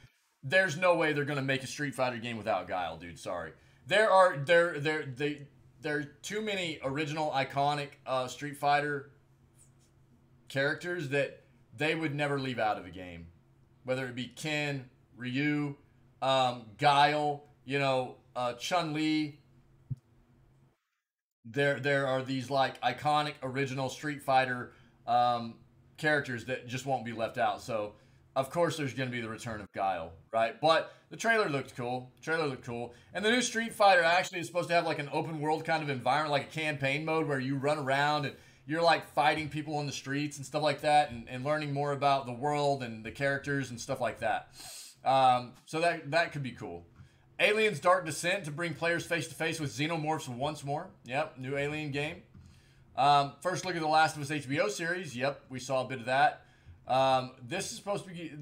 there's no way they're going to make a Street Fighter game without Guile, dude. Sorry. There are too many original iconic Street Fighter characters that they would never leave out of a game. Whether it be Ken, Ryu, Guile, Chun-Li. There are these like iconic original Street Fighter characters that just won't be left out. So of course there's going to be the return of Guile, right? But the trailer looked cool. And the new Street Fighter actually is supposed to have like an open world kind of environment, like a campaign mode where you run around and you're like fighting people on the streets and stuff like that, and learning more about the world and the characters and stuff like that. So that could be cool. Aliens Dark Descent to bring players face-to-face with xenomorphs once more. Yep, new Alien game. First look at the Last of Us HBO series. Yep, we saw a bit of that. This is supposed to be...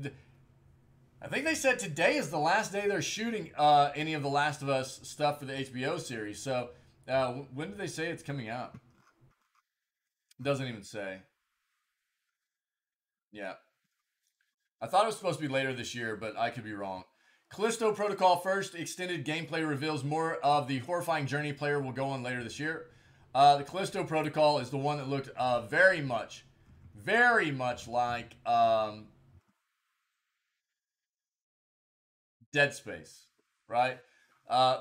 I think they said today is the last day they're shooting any of the Last of Us stuff for the HBO series. So, when did they say it's coming out? Doesn't even say. Yeah. I thought it was supposed to be later this year, but I could be wrong. Callisto Protocol first extended gameplay reveals more of the horrifying journey player will go on later this year. The Callisto Protocol is the one that looked very much like Dead Space, right?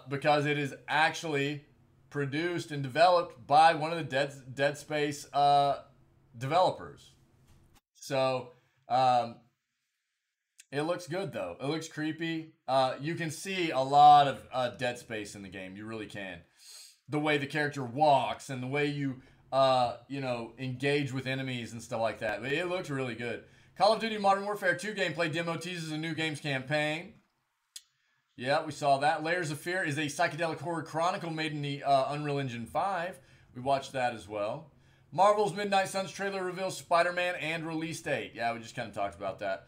Because it is actually produced and developed by one of the Dead Space developers. So, it looks good, though. It looks creepy. You can see a lot of Dead Space in the game. You really can. The way the character walks and the way you, engage with enemies and stuff like that. But it looks really good. Call of Duty Modern Warfare 2 gameplay demo teases a new game's campaign. Yeah, we saw that. Layers of Fear is a psychedelic horror chronicle made in the Unreal Engine 5. We watched that as well. Marvel's Midnight Suns trailer reveals Spider-Man and release date. Yeah, we just kind of talked about that.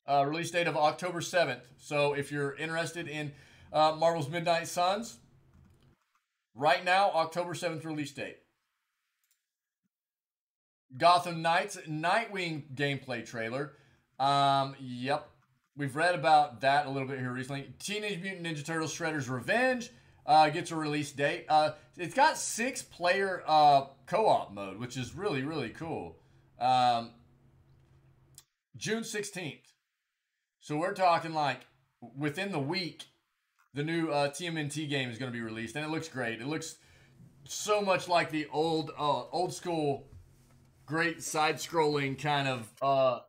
Release date of October 7th. So if you're interested in Marvel's Midnight Suns, right now, October 7th release date. Gotham Knights Nightwing gameplay trailer. Yep. We've read about that a little bit here recently. Teenage Mutant Ninja Turtles Shredder's Revenge gets a release date. It's got 6-player co-op mode, which is really, really cool. June 16th. So we're talking like within the week, the new TMNT game is going to be released, and it looks great. It looks so much like the old school, great side-scrolling kind of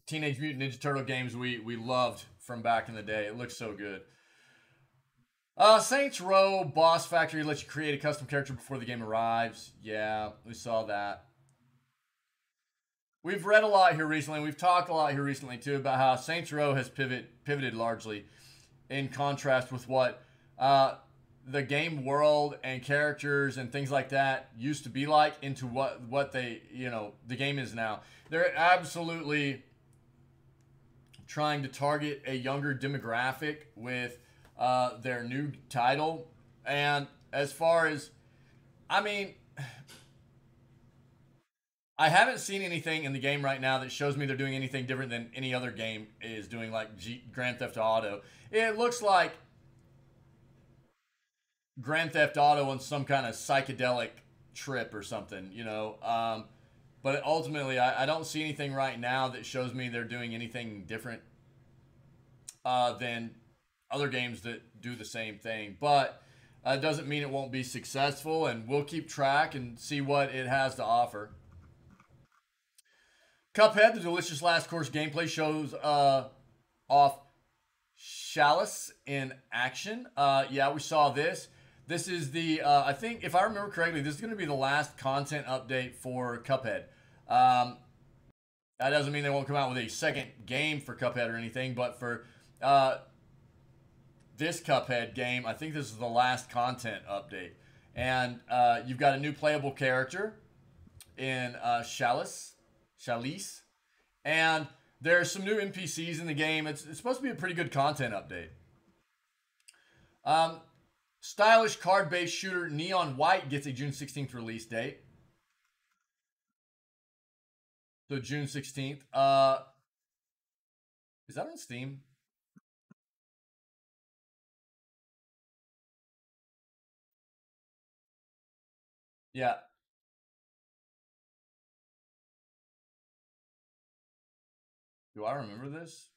Teenage Mutant Ninja Turtle games we loved from back in the day. It looks so good. Saints Row Boss Factory lets you create a custom character before the game arrives. Yeah, we saw that. We've read a lot here recently. We've talked a lot here recently, too, about how Saints Row has pivoted largely in contrast with what the game world and characters and things like that used to be like into what they, the game is now. They're absolutely trying to target a younger demographic with their new title. And as far as, I haven't seen anything in the game right now that shows me they're doing anything different than any other game is doing, like Grand Theft Auto. It looks like Grand Theft Auto on some kind of psychedelic trip or something, you know. But ultimately, I don't see anything right now that shows me they're doing anything different than other games that do the same thing. But it doesn't mean it won't be successful, and we'll keep track and see what it has to offer. Cuphead, the delicious last course gameplay shows off Chalice in action. Yeah, we saw this. This is the, I think, if I remember correctly, this is going to be the last content update for Cuphead. That doesn't mean they won't come out with a second game for Cuphead or anything, but for this Cuphead game, I think this is the last content update. And you've got a new playable character in Chalice. And there's some new NPCs in the game. It's supposed to be a pretty good content update. Stylish card-based shooter Neon White gets a June 16th release date. So June 16th. Is that on Steam? Yeah. Do I remember this?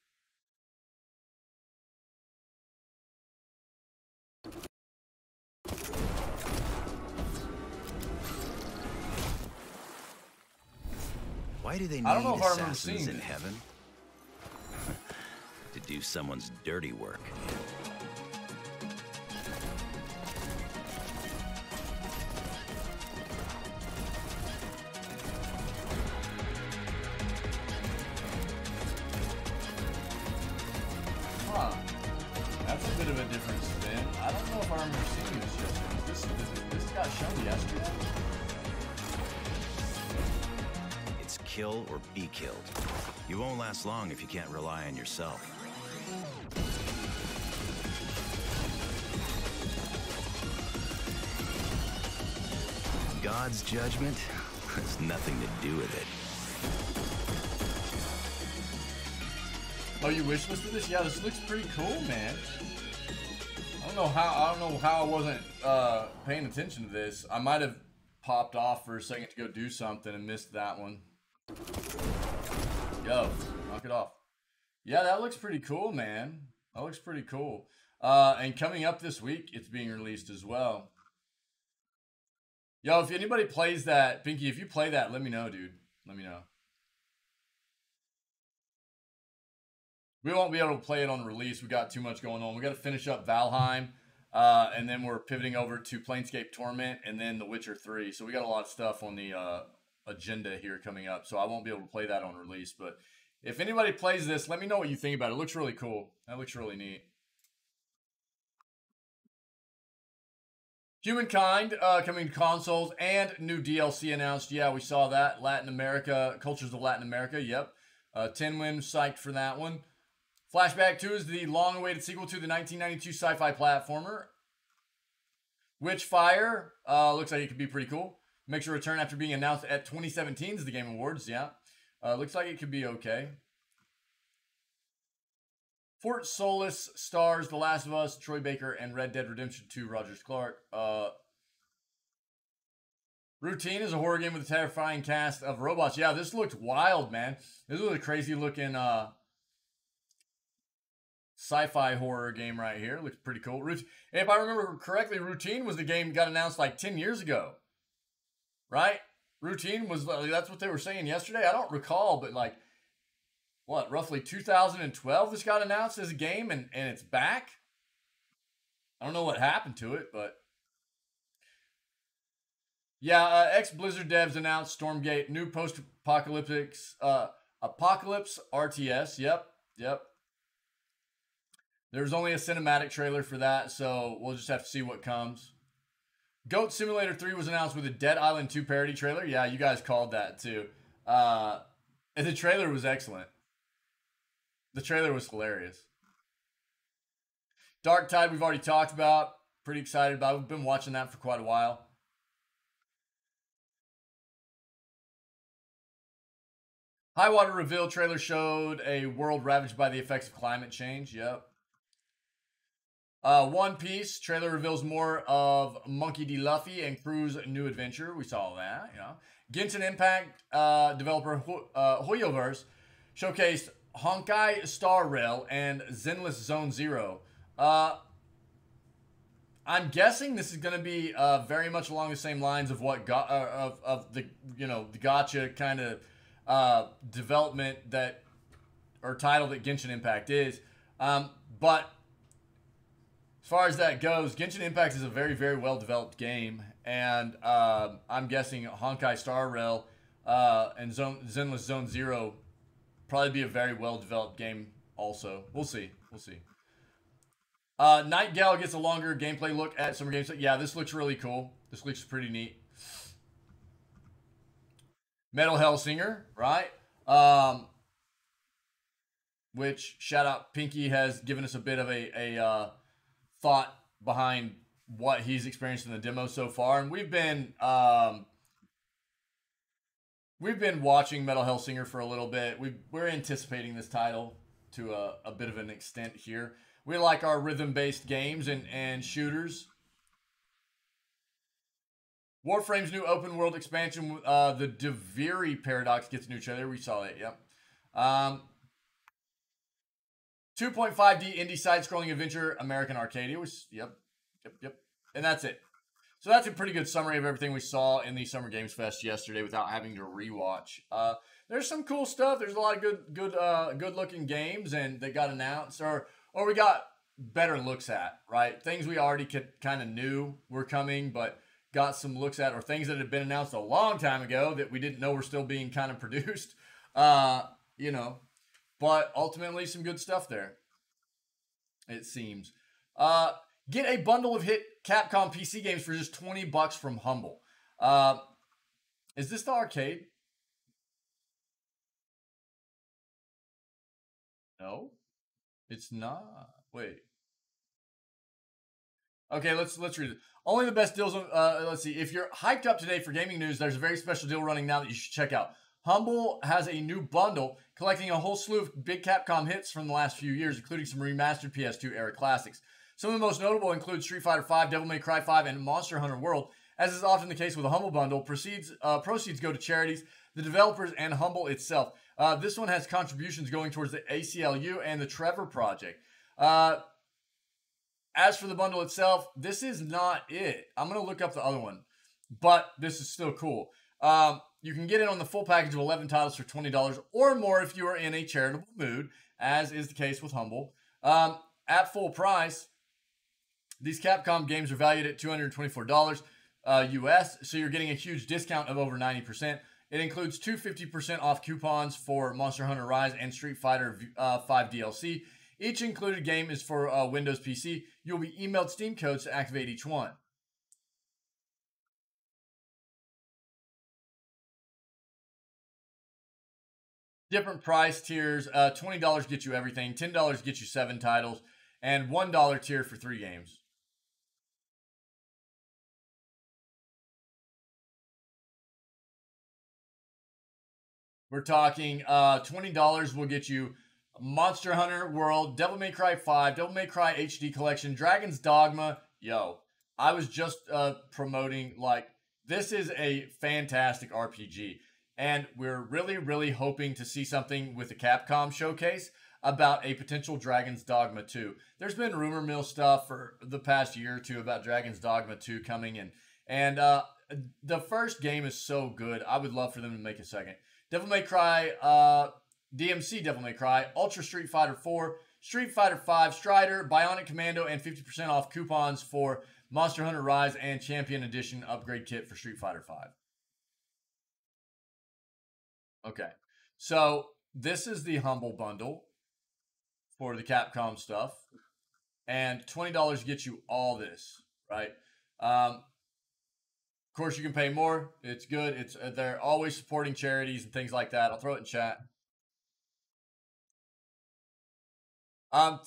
Why do they need assassins in heaven? To do someone's dirty work. Huh. That's a bit of a different spin. I don't know if I remember seeing this yesterday. This got shown yesterday? It's kill or be killed. You won't last long if you can't rely on yourself. God's judgment has nothing to do with it. Oh, you wishlisted this? Yeah, this looks pretty cool, man. I don't know how I wasn't paying attention to this. I might have popped off for a second to go do something and missed that one. Yo, knock it off. Yeah, that looks pretty cool, man. That looks pretty cool. And coming up this week, it's being released as well. Yo, if anybody plays that, Pinky, if you play that, let me know, dude. Let me know. We won't be able to play it on release. We got too much going on. We got to finish up Valheim, and then we're pivoting over to Planescape Torment, and then The Witcher 3. So we got a lot of stuff on the agenda here coming up. So I won't be able to play that on release. But if anybody plays this, let me know what you think about it. It looks really cool. That looks really neat. Humankind coming to consoles and new DLC announced. Yeah, we saw that. Latin America, Cultures of Latin America. Yep. Tinwin psyched for that one. Flashback 2 is the long-awaited sequel to the 1992 sci-fi platformer. Witchfire looks like it could be pretty cool. Makes a return after being announced at 2017's The Game Awards. Yeah. Looks like it could be okay. Fort Solis stars The Last of Us, Troy Baker, and Red Dead Redemption 2, Rogers Clark. Routine is a horror game with a terrifying cast of robots. Yeah, this looked wild, man. This was a crazy-looking sci-fi horror game right here. Looks pretty cool. If I remember correctly, Routine was the game that got announced like 10 years ago. Right? Routine was, that's what they were saying yesterday. I don't recall, but like, what, roughly 2012 this got announced as a game and it's back? I don't know what happened to it, but... Yeah, ex-Blizzard devs announced Stormgate, new post-apocalypse Apocalypse RTS. Yep. There's only a cinematic trailer for that, so we'll just have to see what comes. Goat Simulator 3 was announced with a Dead Island 2 parody trailer. Yeah, you guys called that too. And the trailer was excellent. The trailer was hilarious. Dark Tide we've already talked about. Pretty excited about it. We've been watching that for quite a while. High Water Reveal trailer showed a world ravaged by the effects of climate change. Yep. One Piece trailer reveals more of Monkey D. Luffy and crew's new adventure. We saw that, you know. Genshin Impact developer Hoyoverse showcased Honkai Star Rail and Zenless Zone Zero. I'm guessing this is going to be very much along the same lines of what of the the gotcha kind of development that or title that Genshin Impact is, but as far as that goes, Genshin Impact is a very, very well-developed game, and I'm guessing Honkai Star Rail and Zenless Zone Zero probably be a very well-developed game also. We'll see. We'll see. Night Gale gets a longer gameplay look at Summer Games. Yeah, this looks really cool. This looks pretty neat. Metal Hellsinger, right? Which, shout out, Pinky has given us a bit of a thought behind what he's experienced in the demo so far, and we've been watching Metal Hellsinger for a little bit. We're anticipating this title to a bit of an extent here. We like our rhythm-based games and shooters. Warframe's new open-world expansion, the Deviri Paradox, gets a new trailer. We saw it, yep. 2.5D indie side-scrolling adventure, American Arcadia. Yep. And that's it. So that's a pretty good summary of everything we saw in the Summer Games Fest yesterday without having to rewatch. There's some cool stuff. There's a lot of good-looking games, and they got announced, or we got better looks at, right? Things we already kind of knew were coming, but got some looks at, or things that had been announced a long time ago that we didn't know were still being kind of produced. But ultimately, some good stuff there, it seems. Get a bundle of hit Capcom PC games for just $20 from Humble. Is this the arcade? No, it's not. Wait. Okay, let's read it. Only the best deals. Let's see. If you're hyped up today for gaming news, there's a very special deal running now that you should check out. Humble has a new bundle collecting a whole slew of big Capcom hits from the last few years, including some remastered PS2 era classics. Some of the most notable include Street Fighter V, Devil May Cry 5, and Monster Hunter World. As is often the case with a Humble bundle, proceeds go to charities, the developers, and Humble itself. This one has contributions going towards the ACLU and the Trevor Project. As for the bundle itself, this is not it. I'm going to look up the other one, but this is still cool. You can get it on the full package of 11 titles for $20 or more if you are in a charitable mood, as is the case with Humble. At full price, these Capcom games are valued at $224 US, so you're getting a huge discount of over 90%. It includes two 50% off coupons for Monster Hunter Rise and Street Fighter V DLC. Each included game is for Windows PC. You'll be emailed Steam codes to activate each one. Different price tiers. $20 gets you everything. $10 gets you 7 titles. And $1 tier for 3 games. We're talking $20 will get you Monster Hunter World, Devil May Cry 5, Devil May Cry HD Collection, Dragon's Dogma. Yo, I was just promoting, like, this is a fantastic RPG. And we're really, really hoping to see something with the Capcom showcase about a potential Dragon's Dogma 2. There's been rumor mill stuff for the past year or two about Dragon's Dogma 2 coming in. And the first game is so good. I would love for them to make a second. Devil May Cry, DMC Devil May Cry, Ultra Street Fighter 4, Street Fighter 5, Strider, Bionic Commando, and 50% off coupons for Monster Hunter Rise and Champion Edition upgrade kit for Street Fighter 5. Okay, so this is the Humble Bundle for the Capcom stuff, and $20 gets you all this, right? Of course, you can pay more. It's good. They're always supporting charities and things like that. I'll throw it in chat.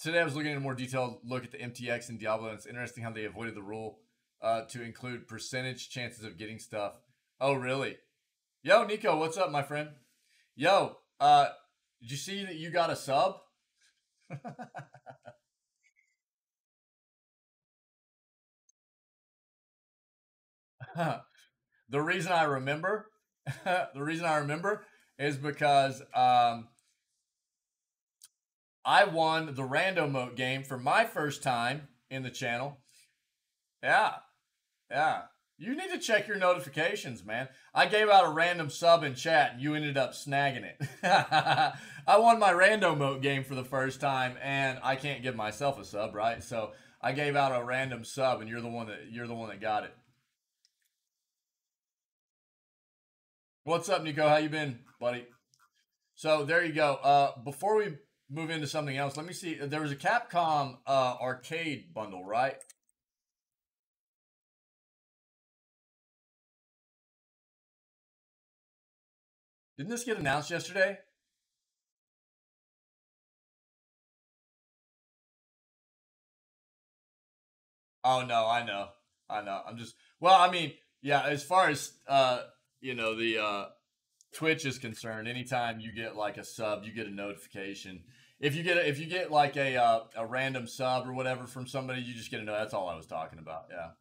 Today I was looking at a more detailed look at the MTX and Diablo, and it's interesting how they avoided the rule to include percentage chances of getting stuff. Oh, really? Yo, Nico, what's up, my friend? Yo, did you see that you got a sub? The reason I remember, is because I won the random mode game for my first time in the channel. Yeah, yeah. You need to check your notifications, man. I gave out a random sub in chat and you ended up snagging it. I won my random mode game for the first time and I can't give myself a sub, right? So I gave out a random sub and you're the one that got it. What's up, Nico? How you been, buddy? So there you go. Before we move into something else, let me see. There was a Capcom arcade bundle, right? Didn't this get announced yesterday? Oh no, I know. I'm just I mean, yeah, as far as the Twitch is concerned, anytime you get like a sub, you get a notification. If you get like a random sub or whatever from somebody, you just get a note. That's all I was talking about. Yeah.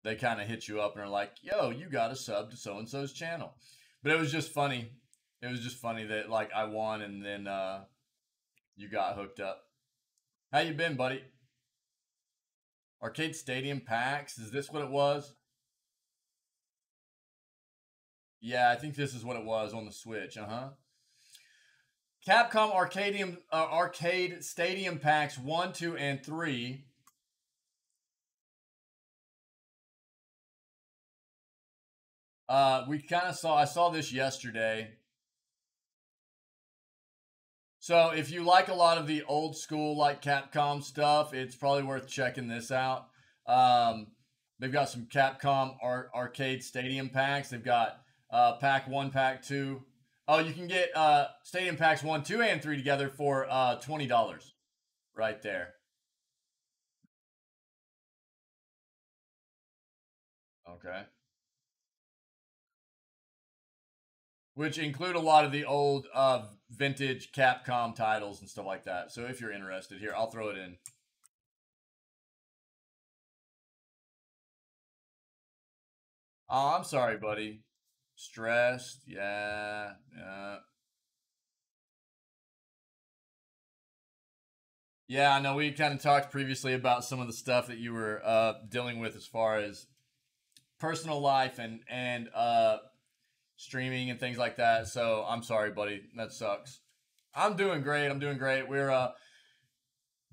They kind of hit you up and are like, "Yo, you got a sub to so and so's channel." But it was just funny. It was just funny that like I won and then you got hooked up. How you been, buddy? Arcade Stadium packs? Is this what it was? Yeah, I think this is what it was on the Switch. Capcom Arcade Stadium packs 1, 2, and 3. I saw this yesterday. So if you like a lot of the old school like Capcom stuff, it's probably worth checking this out. They've got some Capcom arcade stadium packs. They've got pack 1, pack 2. Oh, you can get stadium packs 1, 2, and 3 together for $20 right there. Okay. Which include a lot of the old vintage Capcom titles and stuff like that. So if you're interested, here, I'll throw it in. Oh, I'm sorry, buddy. Stressed. Yeah. Yeah, I know we kind of talked previously about some of the stuff that you were dealing with as far as personal life and streaming and things like that. So I'm sorry, buddy. That sucks. I'm doing great. We're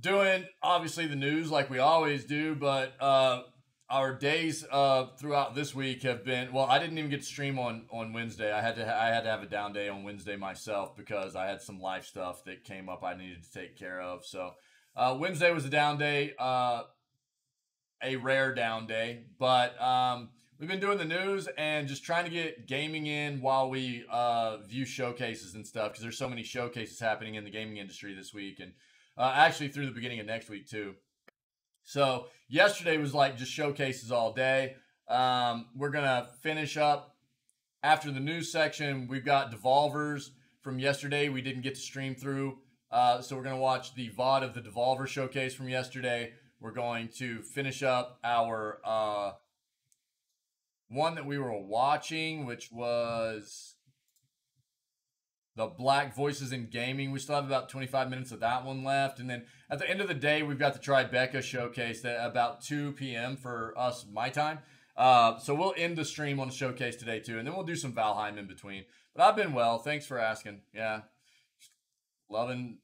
doing obviously the news like we always do, but our days throughout this week have been I didn't even get to stream on Wednesday. I had to have a down day on Wednesday myself because I had some life stuff that came up I needed to take care of. So Wednesday was a down day, a rare down day, but we've been doing the news and just trying to get gaming in while we view showcases and stuff because there's so many showcases happening in the gaming industry this week and actually through the beginning of next week too. So yesterday was like just showcases all day. We're going to finish up after the news section. We've got Devolvers from yesterday. We didn't get to stream through. So we're going to watch the VOD of the Devolver showcase from yesterday. We're going to finish up our one that we were watching, which was the Black Voices in Gaming. We still have about 25 minutes of that one left. And then at the end of the day, we've got the Tribeca showcase that about 2 p.m. for us, my time. So we'll end the stream on the showcase today too. And then we'll do some Valheim in between. But I've been well. Thanks for asking. Yeah.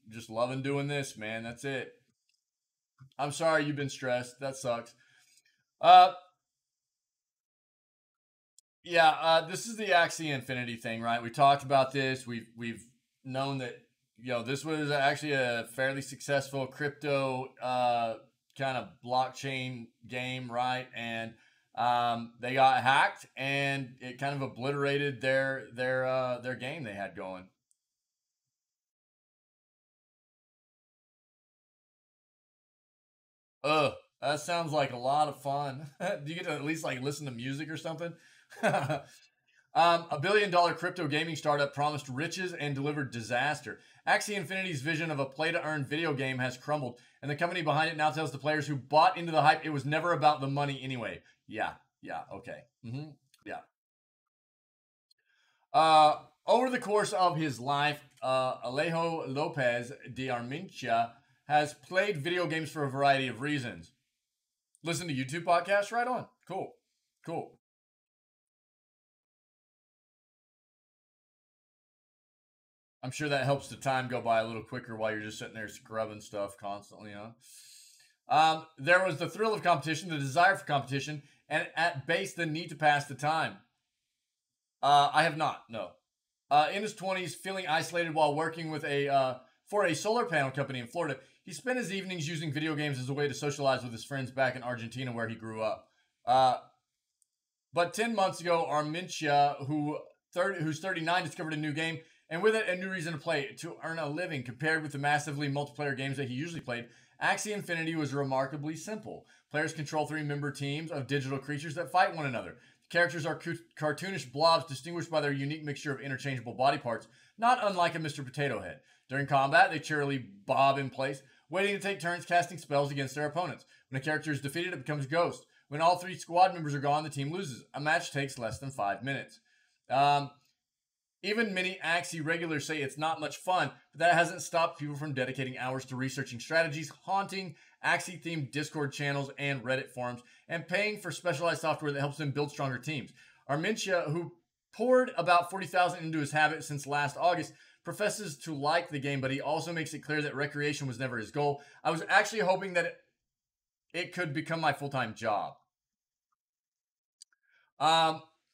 Just loving doing this, man. That's it. I'm sorry you've been stressed. That sucks. Yeah, this is the Axie Infinity thing, right? We talked about this. We've known that this was actually a fairly successful crypto kind of blockchain game, right? And they got hacked, and it kind of obliterated their game they had going. Ugh, that sounds like a lot of fun. Do you get to at least like listen to music or something? A billion-dollar crypto gaming startup promised riches and delivered disaster. Axie Infinity's vision of a play-to-earn video game has crumbled, and the company behind it now tells the players who bought into the hype it was never about the money anyway. Yeah, okay. Yeah. Over the course of his life, Alejo Lopez de Armintia has played video games for a variety of reasons. Listen to YouTube podcasts? Right on. Cool. I'm sure that helps the time go by a little quicker while you're just sitting there scrubbing stuff constantly, huh? There was the thrill of competition, the desire for competition, and at base, the need to pass the time. I have not, no. In his 20s, feeling isolated while working with for a solar panel company in Florida, he spent his evenings using video games as a way to socialize with his friends back in Argentina where he grew up. But 10 months ago, Armintia, who's 39, discovered a new game, and with it, a new reason to play it, to earn a living. Compared with the massively multiplayer games that he usually played, Axie Infinity was remarkably simple. Players control 3-member teams of digital creatures that fight one another. The characters are cartoonish blobs distinguished by their unique mixture of interchangeable body parts, not unlike a Mr. Potato Head. During combat, they cheerily bob in place, waiting to take turns casting spells against their opponents. When a character is defeated, it becomes Ghost. When all 3 squad members are gone, the team loses. A match takes less than 5 minutes. Even many Axie regulars say it's not much fun, but that hasn't stopped people from dedicating hours to researching strategies, haunting Axie-themed Discord channels and Reddit forums, and paying for specialized software that helps them build stronger teams. Armintia, who poured about $40,000 into his habit since last August, professes to like the game, but he also makes it clear that recreation was never his goal. I was actually hoping that it could become my full-time job.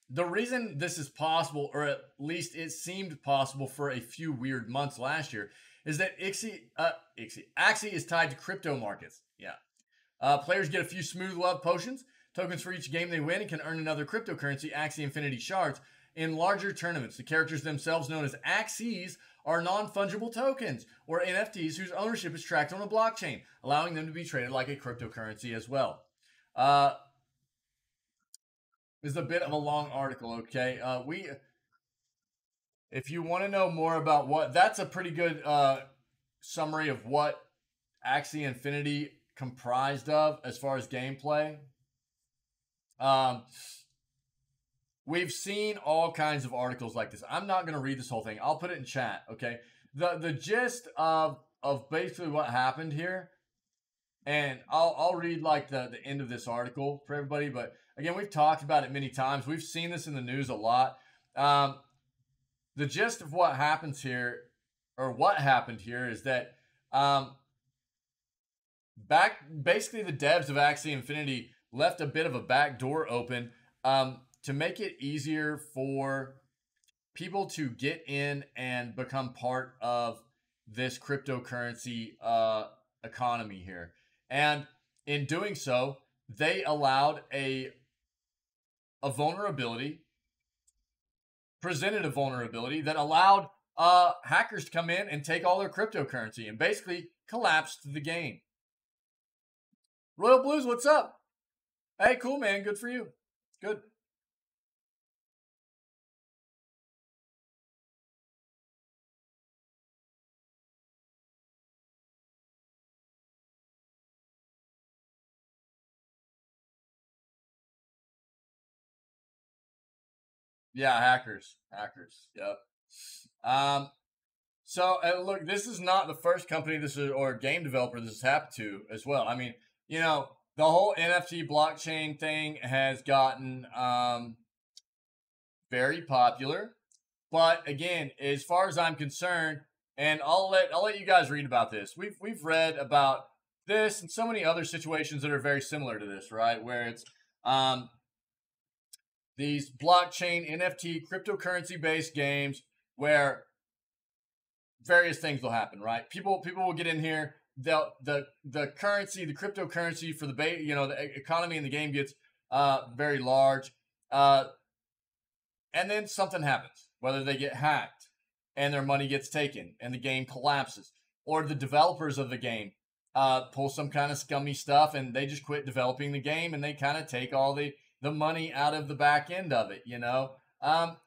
The reason this is possible, or at least it seemed possible for a few weird months last year, is that Axie is tied to crypto markets. Yeah. Players get a few smooth love potions, tokens for each game they win, and can earn another cryptocurrency, Axie Infinity Shards, in larger tournaments. The characters themselves, known as Axies, are non-fungible tokens, or NFTs, whose ownership is tracked on a blockchain, allowing them to be traded like a cryptocurrency as well. This is a bit of a long article, okay? If you want to know more about that's a pretty good summary of what Axie Infinity comprised of as far as gameplay. We've seen all kinds of articles like this. I'm not going to read this whole thing. I'll put it in chat, okay? The gist of basically what happened here, and I'll read like the end of this article for everybody, but again, we've talked about it many times. We've seen this in the news a lot. The gist of what happens here, or what happened here, is that basically the devs of Axie Infinity left a bit of a back door open to make it easier for people to get in and become part of this cryptocurrency economy here. And in doing so, they allowed a vulnerability, presented a vulnerability that allowed hackers to come in and take all their cryptocurrency and basically collapsed the game. Royal Blues, what's up? Hey, cool, man. Good for you. Good. Yeah, hackers. Yep. So look, this is not the first company or game developer this has happened to as well. I mean, the whole NFT blockchain thing has gotten very popular. But again, as far as I'm concerned, and I'll let you guys read about this. We've read about this and so many other situations that are very similar to this, right? Where it's these blockchain NFT cryptocurrency-based games where various things will happen, right? People will get in here. The currency, the cryptocurrency for the economy in the game gets very large, and then something happens. Whether they get hacked and their money gets taken and the game collapses, or the developers of the game pull some kind of scummy stuff and they just quit developing the game and they kind of take all the money out of the back end of it,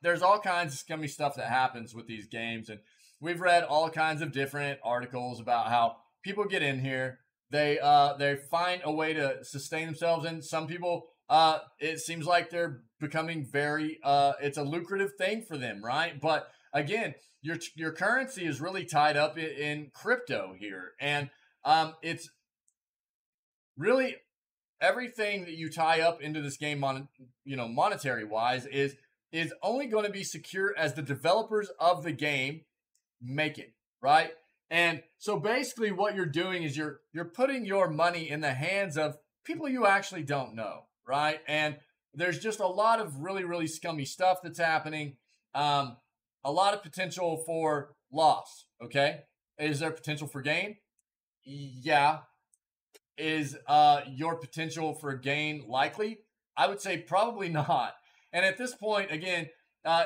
there's all kinds of scummy stuff that happens with these games, and we've read all kinds of different articles about how people get in here, they find a way to sustain themselves, and some people, it seems like they're becoming very, it's a lucrative thing for them, right? But again, your currency is really tied up in crypto here, and it's really everything that you tie up into this game, monetary wise, is only going to be secure as the developers of the game make it, right? And so basically what you're doing is you're putting your money in the hands of people you actually don't know, right? And there's just a lot of really, really scummy stuff that's happening. A lot of potential for loss, okay? Is there potential for gain? Yeah. Is your potential for gain likely? I would say probably not. And at this point, again,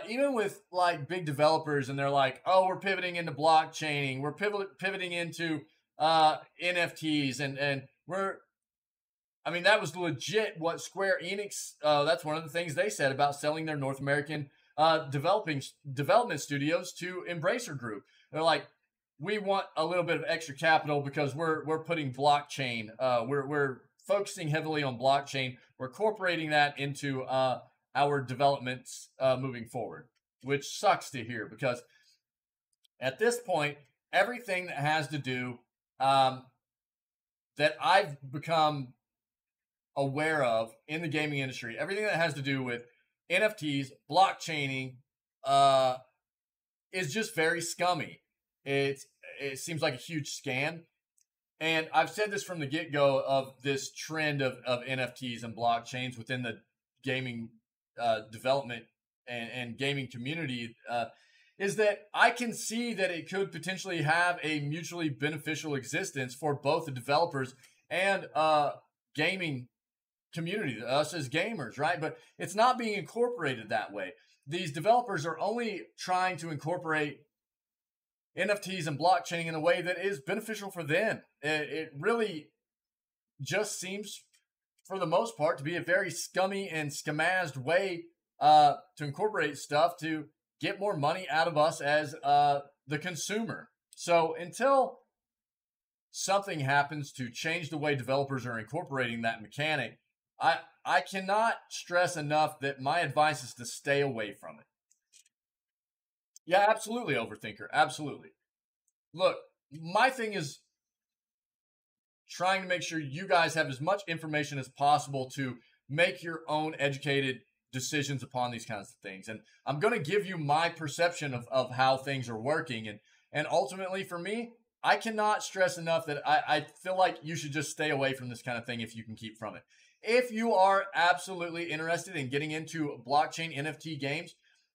even with like big developers and they're like, oh, we're pivoting into blockchaining, we're pivoting into NFTs, and that was legit what Square Enix, that's one of the things they said about selling their North American development studios to Embracer Group. They're like, we want a little bit of extra capital because we're putting blockchain, we're focusing heavily on blockchain. We're incorporating that into our developments moving forward, which sucks to hear because at this point, everything that has to do that I've become aware of in the gaming industry, everything that has to do with NFTs, blockchaining, is just very scummy. It seems like a huge scam. And I've said this from the get-go of this trend of NFTs and blockchains within the gaming development and gaming community, is that I can see that it could potentially have a mutually beneficial existence for both the developers and gaming community, us as gamers, right? But it's not being incorporated that way. These developers are only trying to incorporate NFTs and blockchain in a way that is beneficial for them. It really just seems, for the most part, to be a very scummy and scamazed way to incorporate stuff to get more money out of us as the consumer. So until something happens to change the way developers are incorporating that mechanic, I cannot stress enough that my advice is to stay away from it. Yeah, absolutely, Overthinker. Absolutely. Look, my thing is trying to make sure you guys have as much information as possible to make your own educated decisions upon these kinds of things. And I'm going to give you my perception of how things are working. And ultimately, for me, I cannot stress enough that I feel like you should just stay away from this kind of thing if you can keep from it. If you are absolutely interested in getting into blockchain NFT games,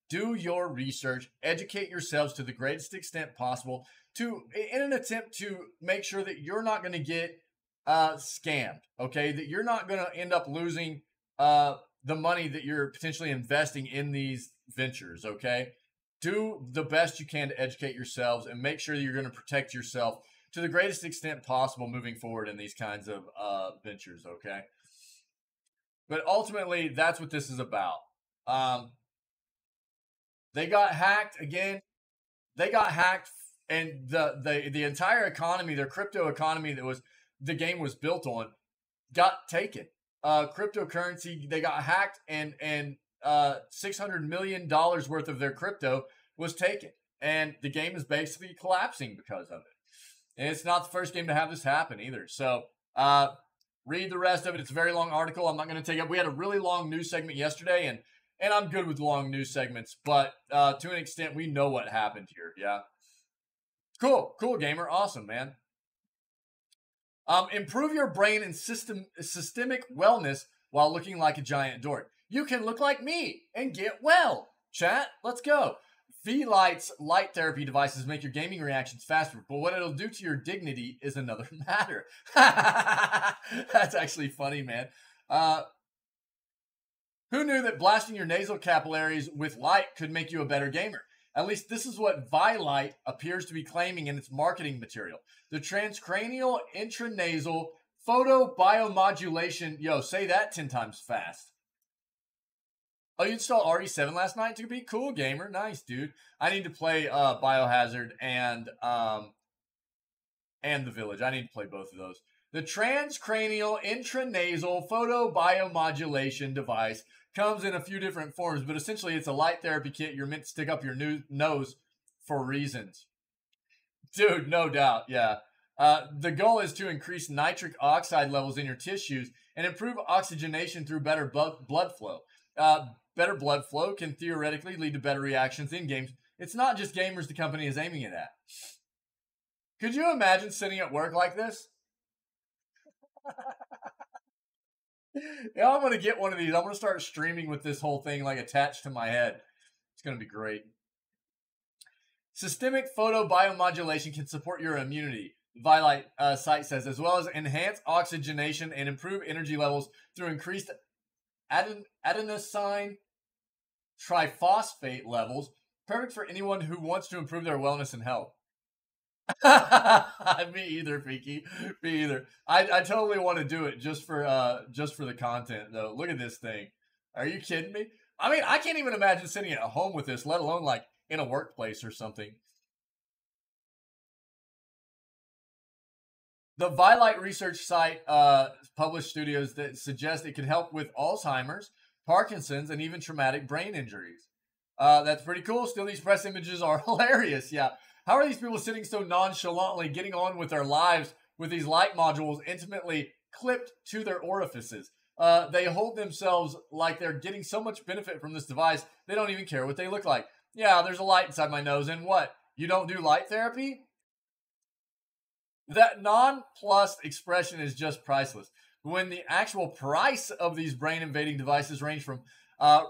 do your research, educate yourselves to the greatest extent possible in an attempt to make sure that you're not going to get scammed, okay? That you're not going to end up losing the money that you're potentially investing in these ventures, okay? Do the best you can to educate yourselves and make sure that you're going to protect yourself to the greatest extent possible moving forward in these kinds of ventures, okay? But ultimately, that's what this is about. They got hacked again. They got hacked, and the entire economy, their crypto economy that was the game was built on, got taken. Cryptocurrency, they got hacked, and $600 million worth of their crypto was taken, and the game is basically collapsing because of it. And it's not the first game to have this happen either. So read the rest of it. It's a very long article. I'm not going to take up. We had a really long news segment yesterday, and I'm good with long news segments, but to an extent, we know what happened here. Yeah. Cool, gamer. Awesome, man. Improve your brain and systemic wellness while looking like a giant dork. You can look like me and get well. Chat, let's go. V-Light's light therapy devices make your gaming reactions faster, but what it'll do to your dignity is another matter. That's actually funny, man. Who knew that blasting your nasal capillaries with light could make you a better gamer? At least this is what Vi-Light appears to be claiming in its marketing material. The Transcranial Intranasal Photobiomodulation, say that 10 times fast. Oh, you installed RE7 last night to be cool, gamer. Nice, dude. I need to play Biohazard and The Village. I need to play both of those. The Transcranial Intranasal Photobiomodulation device comes in a few different forms, but essentially it's a light therapy kit you're meant to stick up your nose for reasons. Dude, no doubt, yeah. The goal is to increase nitric oxide levels in your tissues and improve oxygenation through better blood flow. Better blood flow can theoretically lead to better reactions in games. It's not just gamers the company is aiming it at. Could you imagine sitting at work like this? Yeah, I'm going to get one of these. I'm going to start streaming with this whole thing like attached to my head. It's going to be great. Systemic photobiomodulation can support your immunity, Vilite site says, as well as enhance oxygenation and improve energy levels through increased adenosine triphosphate levels. Perfect for anyone who wants to improve their wellness and health. Me either, Fiki. Me either. I totally want to do it just for the content, though. Look at this thing. Are you kidding me? I mean, I can't even imagine sitting at home with this, let alone like in a workplace or something. The Vilite research site published studies that suggest it can help with Alzheimer's, Parkinson's, and even traumatic brain injuries. That's pretty cool. Still, these press images are hilarious. Yeah. How are these people sitting so nonchalantly getting on with their lives with these light modules intimately clipped to their orifices? They hold themselves like they're getting so much benefit from this device, they don't even care what they look like. Yeah, there's a light inside my nose, and what? You don't do light therapy? That nonplussed expression is just priceless. When the actual price of these brain-invading devices range from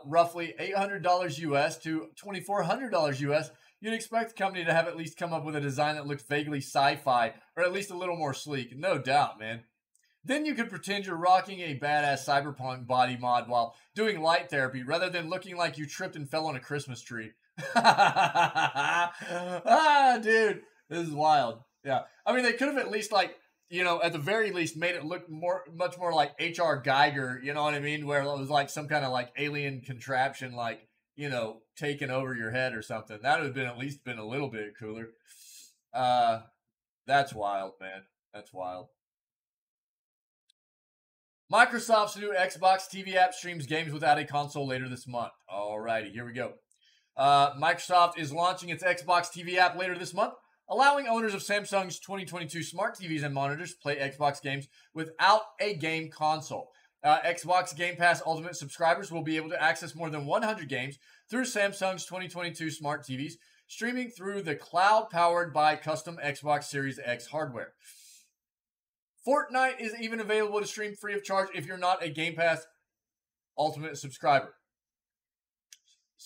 roughly $800 US to $2,400 US, you'd expect the company to have at least come up with a design that looks vaguely sci-fi, or at least a little more sleek. No doubt, man. Then you could pretend you're rocking a badass cyberpunk body mod while doing light therapy, rather than looking like you tripped and fell on a Christmas tree. Dude, this is wild. Yeah. I mean, they could have at least, like, you know, at the very least made it look much more like H.R. Geiger, you know what I mean? Where it was like some kind of like alien contraption, like, you know, taking over your head or something. That would have been at least been a little bit cooler. That's wild, man. That's wild. Microsoft's new Xbox TV app streams games without a console later this month. Alrighty, here we go. Microsoft is launching its Xbox TV app later this month, allowing owners of Samsung's 2022 smart TVs and monitors to play Xbox games without a game console. Xbox Game Pass Ultimate subscribers will be able to access more than 100 games through Samsung's 2022 smart TVs, streaming through the cloud powered by custom Xbox Series X hardware. Fortnite is even available to stream free of charge if you're not a Game Pass Ultimate subscriber.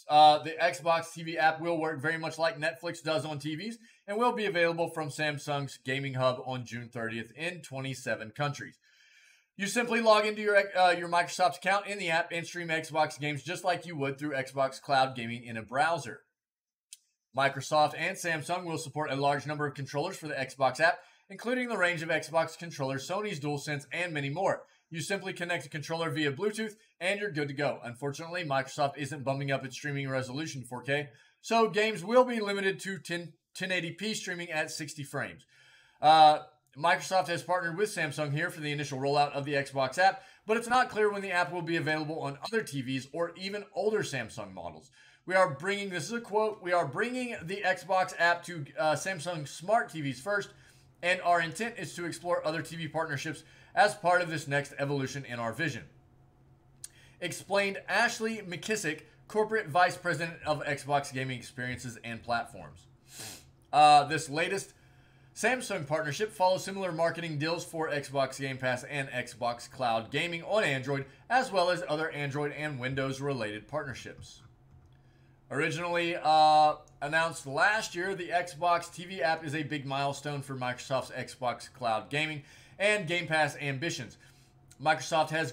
The Xbox TV app will work very much like Netflix does on TVs and will be available from Samsung's Gaming Hub on June 30th in 27 countries. You simply log into your Microsoft account in the app and stream Xbox games just like you would through Xbox Cloud Gaming in a browser. Microsoft and Samsung will support a large number of controllers for the Xbox app, including the range of Xbox controllers, Sony's DualSense, and many more. You simply connect a controller via Bluetooth, and you're good to go. Unfortunately, Microsoft isn't bumping up its streaming resolution to 4K, so games will be limited to 1080p streaming at 60 frames. Microsoft has partnered with Samsung here for the initial rollout of the Xbox app, but it's not clear when the app will be available on other TVs or even older Samsung models. This is a quote, we are bringing the Xbox app to Samsung smart TVs first, and our intent is to explore other TV partnerships as part of this next evolution in our vision. Explained Ashley McKissick, Corporate Vice President of Xbox Gaming Experiences and Platforms. This latest Samsung partnership follows similar marketing deals for Xbox Game Pass and Xbox Cloud Gaming on Android, as well as other Android and Windows-related partnerships. Originally announced last year, the Xbox TV app is a big milestone for Microsoft's Xbox Cloud Gaming and Game Pass ambitions. Microsoft has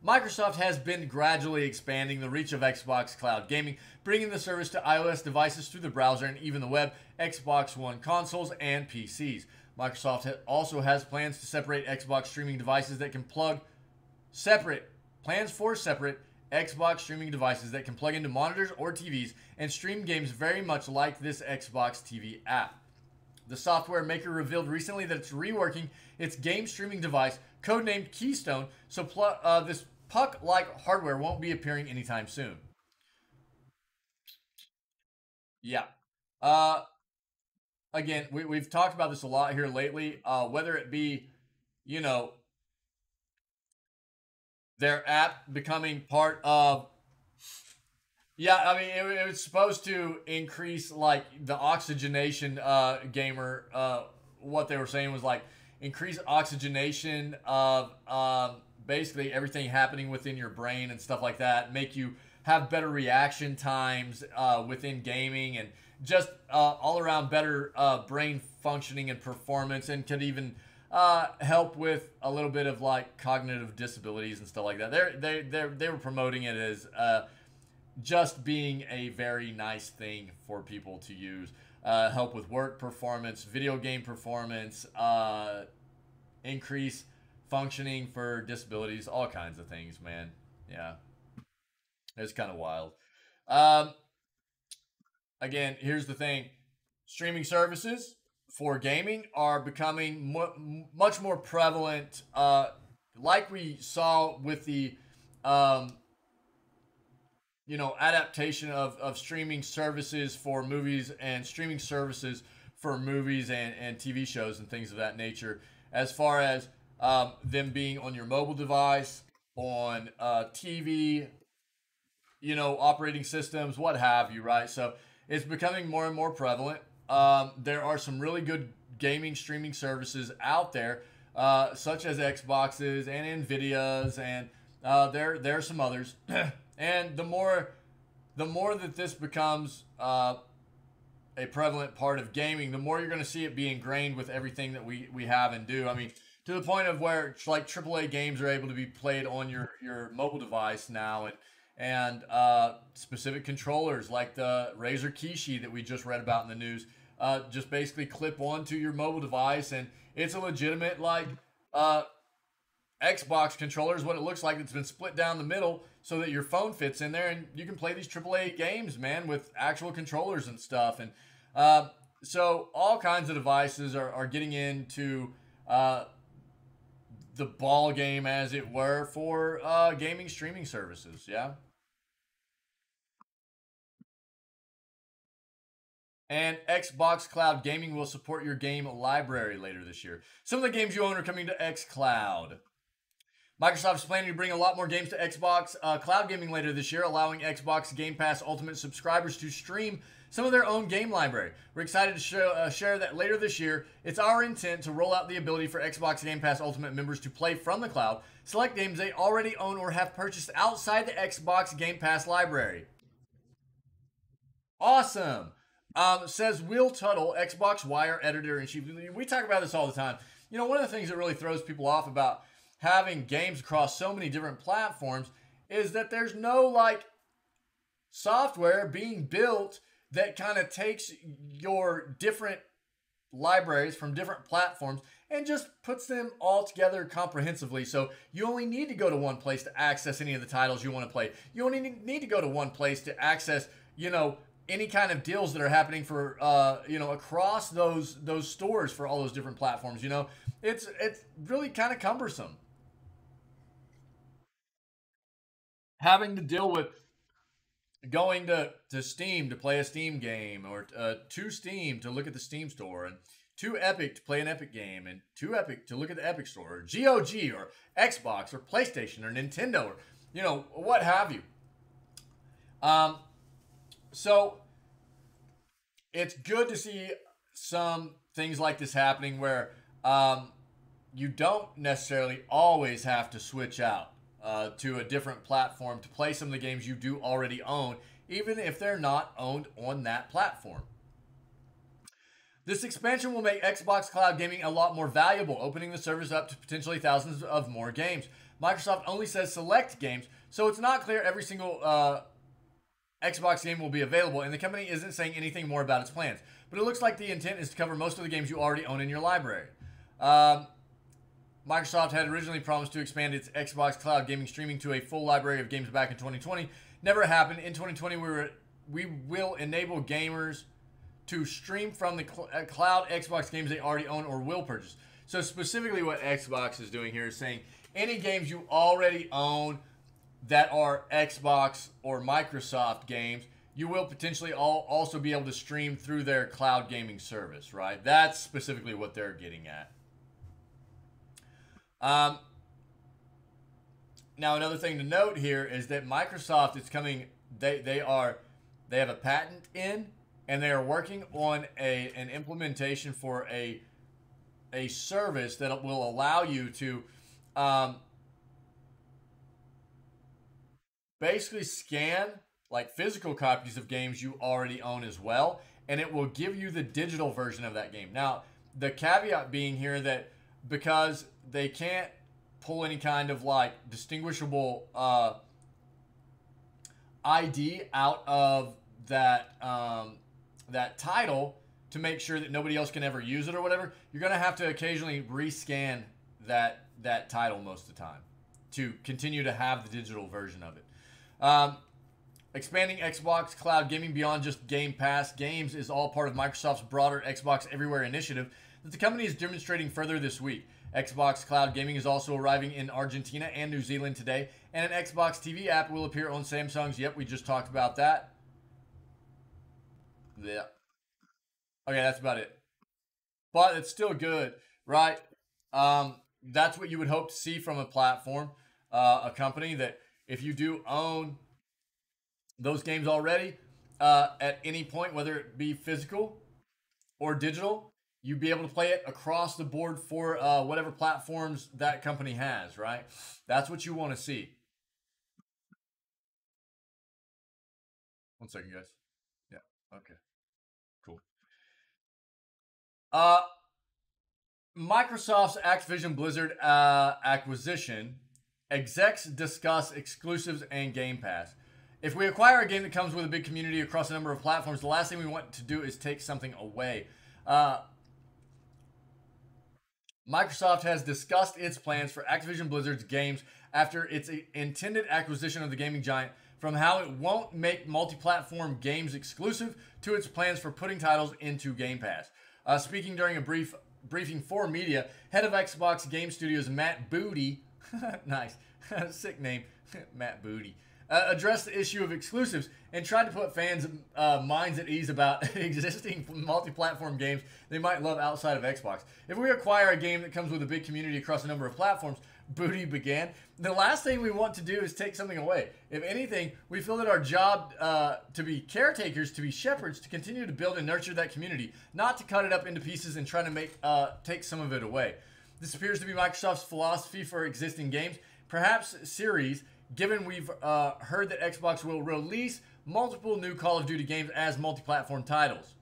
Microsoft has been gradually expanding the reach of Xbox Cloud Gaming, bringing the service to iOS devices through the browser and even the web, Xbox One consoles, and PCs. Microsoft also has plans to separate Xbox streaming devices that can plug plans for separate Xbox streaming devices that can plug into monitors or TVs and stream games very much like this Xbox TV app. The software maker revealed recently that it's reworking its game streaming device, codenamed Keystone, so this puck-like hardware won't be appearing anytime soon. Yeah. Again, we've talked about this a lot here lately, whether it be, you know, their app becoming part of, yeah, I mean, it was supposed to increase, like, the oxygenation, gamer, what they were saying was, like, increase oxygenation of, basically everything happening within your brain and stuff like that, make you have better reaction times, within gaming, and just, all around better, brain functioning and performance, and could even, help with a little bit of, like, cognitive disabilities and stuff like that. They were promoting it as, just being a very nice thing for people to use. Help with work performance, video game performance, increase functioning for disabilities, all kinds of things, man. Yeah. It's kind of wild. Again, here's the thing. Streaming services for gaming are becoming much more prevalent, like we saw with the adaptation of streaming services for movies and streaming services for movies and TV shows and things of that nature, as far as them being on your mobile device, on TV, operating systems, what have you, right? So it's becoming more and more prevalent. There are some really good gaming streaming services out there, such as Xboxes and Nvidias, and there are some others. And the more that this becomes a prevalent part of gaming, the more you're going to see it be ingrained with everything that we have and do. I mean, to the point of where, like, AAA games are able to be played on your mobile device now, and specific controllers like the Razer Kishi that we just read about in the news, just basically clip onto your mobile device, and it's a legitimate, like, Xbox controller is what it looks like. It's been split down the middle so that your phone fits in there, and you can play these AAA games, man, with actual controllers and stuff. And so all kinds of devices are getting into the ball game, as it were, for gaming streaming services. Yeah. And Xbox Cloud Gaming will support your game library later this year. Some of the games you own are coming to xCloud. Microsoft is planning to bring a lot more games to Xbox Cloud Gaming later this year, allowing Xbox Game Pass Ultimate subscribers to stream some of their own game library. We're excited to share that later this year, it's our intent to roll out the ability for Xbox Game Pass Ultimate members to play from the cloud, select games they already own or have purchased outside the Xbox Game Pass library. Awesome. Says Will Tuttle, Xbox Wire editor-in-chief. We talk about this all the time. One of the things that really throws people off about having games across so many different platforms is that there's no, like, software being built that kind of takes your different libraries from different platforms and just puts them all together comprehensively. So you only need to go to one place to access any of the titles you want to play. You only need to go to one place to access, any kind of deals that are happening for, across those stores for all those different platforms. It's really kind of cumbersome having to deal with going to Steam to play a Steam game, or to Steam to look at the Steam store, and to Epic to play an Epic game, and to Epic to look at the Epic store, or GOG, or Xbox, or PlayStation, or Nintendo, or, what have you. So it's good to see some things like this happening where you don't necessarily always have to switch out to a different platform to play some of the games you do already own, even if they're not owned on that platform. This expansion will make Xbox Cloud Gaming a lot more valuable, opening the service up to potentially thousands of more games. Microsoft only says select games, so it's not clear every single Xbox game will be available, and the company isn't saying anything more about its plans. But it looks like the intent is to cover most of the games you already own in your library. Microsoft had originally promised to expand its Xbox cloud gaming streaming to a full library of games back in 2020. Never happened. In 2020, we will enable gamers to stream from the cloud Xbox games they already own or will purchase. So specifically what Xbox is doing here is saying any games you already own that are Xbox or Microsoft games, you will potentially also be able to stream through their cloud gaming service, right? That's specifically what they're getting at. Now, another thing to note here is that Microsoft is coming. They have a patent in, and they are working on an implementation for a service that will allow you to basically scan like physical copies of games you already own as well, and it will give you the digital version of that game. Now, the caveat being here that because they can't pull any kind of like distinguishable ID out of that that title to make sure that nobody else can ever use it or whatever, you're going to have to occasionally rescan that title most of the time to continue to have the digital version of it. Expanding Xbox cloud gaming beyond just Game Pass games is all part of Microsoft's broader Xbox Everywhere initiative that the company is demonstrating further this week. Xbox Cloud Gaming is also arriving in Argentina and New Zealand today, and an Xbox TV app will appear on Samsung's. Yep, we just talked about that. Yeah. Okay, that's about it. But it's still good, right? That's what you would hope to see from a platform, a company that if you do own those games already at any point, whether it be physical or digital, you'd be able to play it across the board for whatever platforms that company has, right? That's what you want to see. One second, guys. Yeah, okay. Cool. Microsoft's Activision Blizzard acquisition. Execs discuss exclusives and Game Pass. If we acquire a game that comes with a big community across a number of platforms, the last thing we want to do is take something away. Microsoft has discussed its plans for Activision Blizzard's games after its intended acquisition of the gaming giant, from how it won't make multi-platform games exclusive to its plans for putting titles into Game Pass. Speaking during a briefing for media, head of Xbox Game Studios Matt Booty, nice, sick name, Matt Booty, addressed the issue of exclusives and tried to put fans' minds at ease about existing multi-platform games they might love outside of Xbox. If we acquire a game that comes with a big community across a number of platforms, Booty began, the last thing we want to do is take something away. If anything, we feel that our job to be caretakers, to be shepherds, to continue to build and nurture that community, not to cut it up into pieces and try to take some of it away. This appears to be Microsoft's philosophy for existing games, perhaps series, given we've heard that Xbox will release multiple new Call of Duty games as multi-platform titles.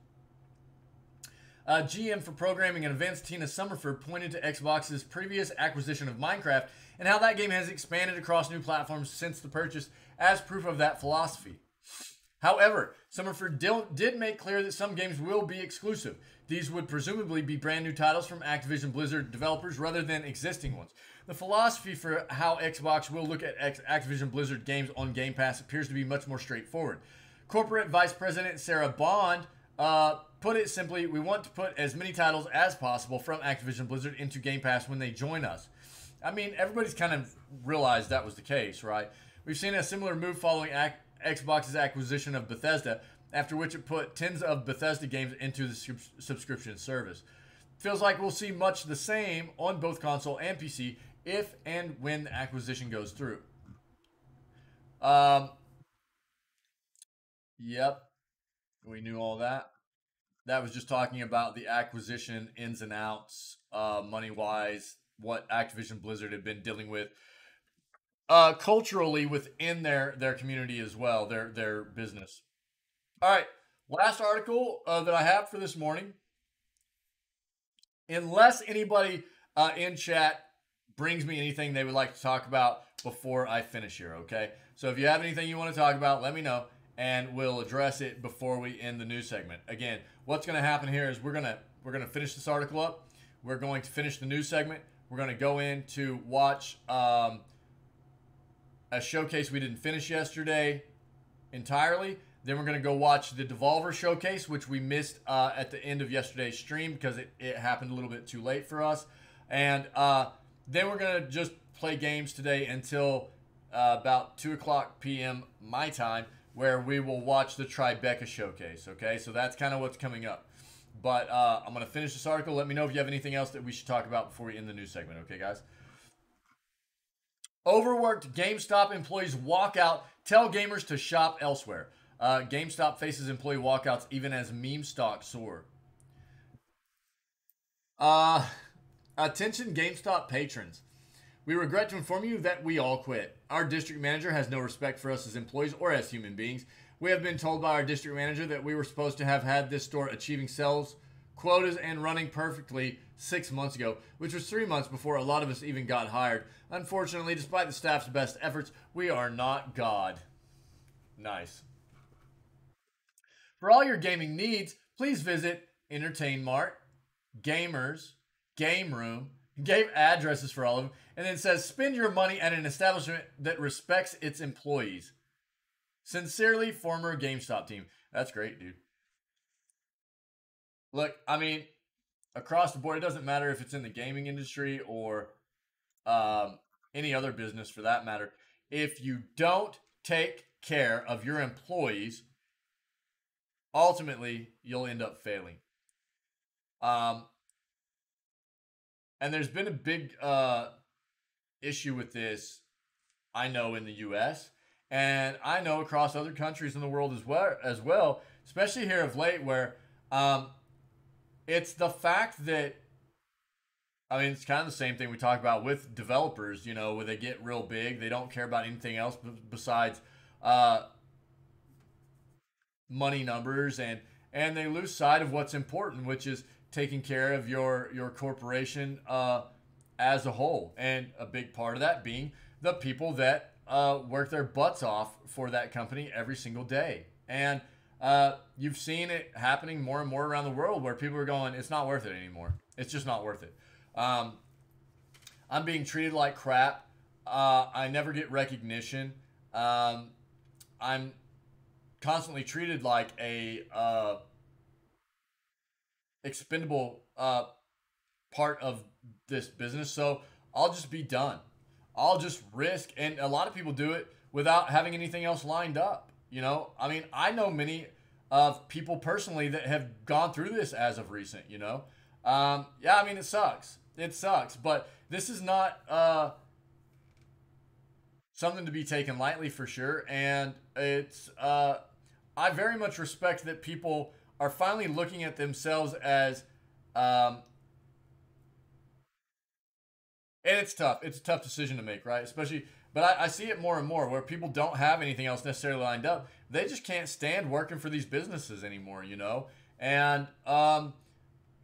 GM for Programming and Events Tina Summerford pointed to Xbox's previous acquisition of Minecraft and how that game has expanded across new platforms since the purchase as proof of that philosophy. However, Summerford did make clear that some games will be exclusive. These would presumably be brand new titles from Activision Blizzard developers rather than existing ones. The philosophy for how Xbox will look at Activision Blizzard games on Game Pass appears to be much more straightforward. Corporate Vice President Sarah Bond put it simply, we want to put as many titles as possible from Activision Blizzard into Game Pass when they join us. I mean, everybody's kind of realized that was the case, right? We've seen a similar move following Xbox's acquisition of Bethesda, after which it put tens of Bethesda games into the subscription service. Feels like we'll see much the same on both console and PC if and when the acquisition goes through. Yep, we knew all that. That was just talking about the acquisition ins and outs, money-wise, what Activision Blizzard had been dealing with culturally within their community as well, their business. All right, last article that I have for this morning. Unless anybody in chat brings me anything they would like to talk about before I finish here, okay? So if you have anything you want to talk about, let me know. and we'll address it before we end the news segment. Again, what's going to happen here is we're gonna finish this article up. We're going to finish the news segment. We're going to go in to watch a showcase we didn't finish yesterday entirely. Then we're going to go watch the Devolver showcase, which we missed at the end of yesterday's stream because it happened a little bit too late for us. And then we're going to just play games today until about 2 o'clock p.m. my time, where we will watch the Tribeca showcase, okay? So that's kind of what's coming up. But I'm going to finish this article. Let me know if you have anything else that we should talk about before we end the news segment, okay, guys? Overworked GameStop employees walk out, tell gamers to shop elsewhere. GameStop faces employee walkouts even as meme stocks soar. Attention GameStop patrons. We regret to inform you that we all quit. Our district manager has no respect for us as employees or as human beings. We have been told by our district manager that we were supposed to have had this store achieving sales quotas and running perfectly 6 months ago, which was 3 months before a lot of us even got hired. Unfortunately, despite the staff's best efforts, we are not God. Nice. For all your gaming needs, please visit Entertain Mart, Gamers, Game Room, gave addresses for all of them, and then says, spend your money at an establishment that respects its employees. Sincerely, former GameStop team. That's great, dude. Look, I mean, across the board, it doesn't matter if it's in the gaming industry or any other business for that matter. If you don't take care of your employees, ultimately, you'll end up failing. And there's been a big issue with this, I know, in the U.S., and I know across other countries in the world as well, especially here of late, where it's the fact that, I mean, it's kind of the same thing we talk about with developers, you know, where they get real big. They don't care about anything else besides money numbers, and they lose sight of what's important, which is taking care of your corporation as a whole. And a big part of that being the people that work their butts off for that company every single day. And you've seen it happening more and more around the world where people are going, it's not worth it anymore. It's just not worth it. I'm being treated like crap. I never get recognition. I'm constantly treated like a expendable part of this business. So I'll just be done. I'll just risk. And a lot of people do it without having anything else lined up. You know, I mean, I know many of people personally that have gone through this as of recent, you know. Yeah, I mean, it sucks. It sucks. But this is not something to be taken lightly for sure. And it's, I very much respect that people are finally looking at themselves as, and it's tough. It's a tough decision to make, right? Especially, but I see it more and more where people don't have anything else necessarily lined up. They just can't stand working for these businesses anymore, you know? And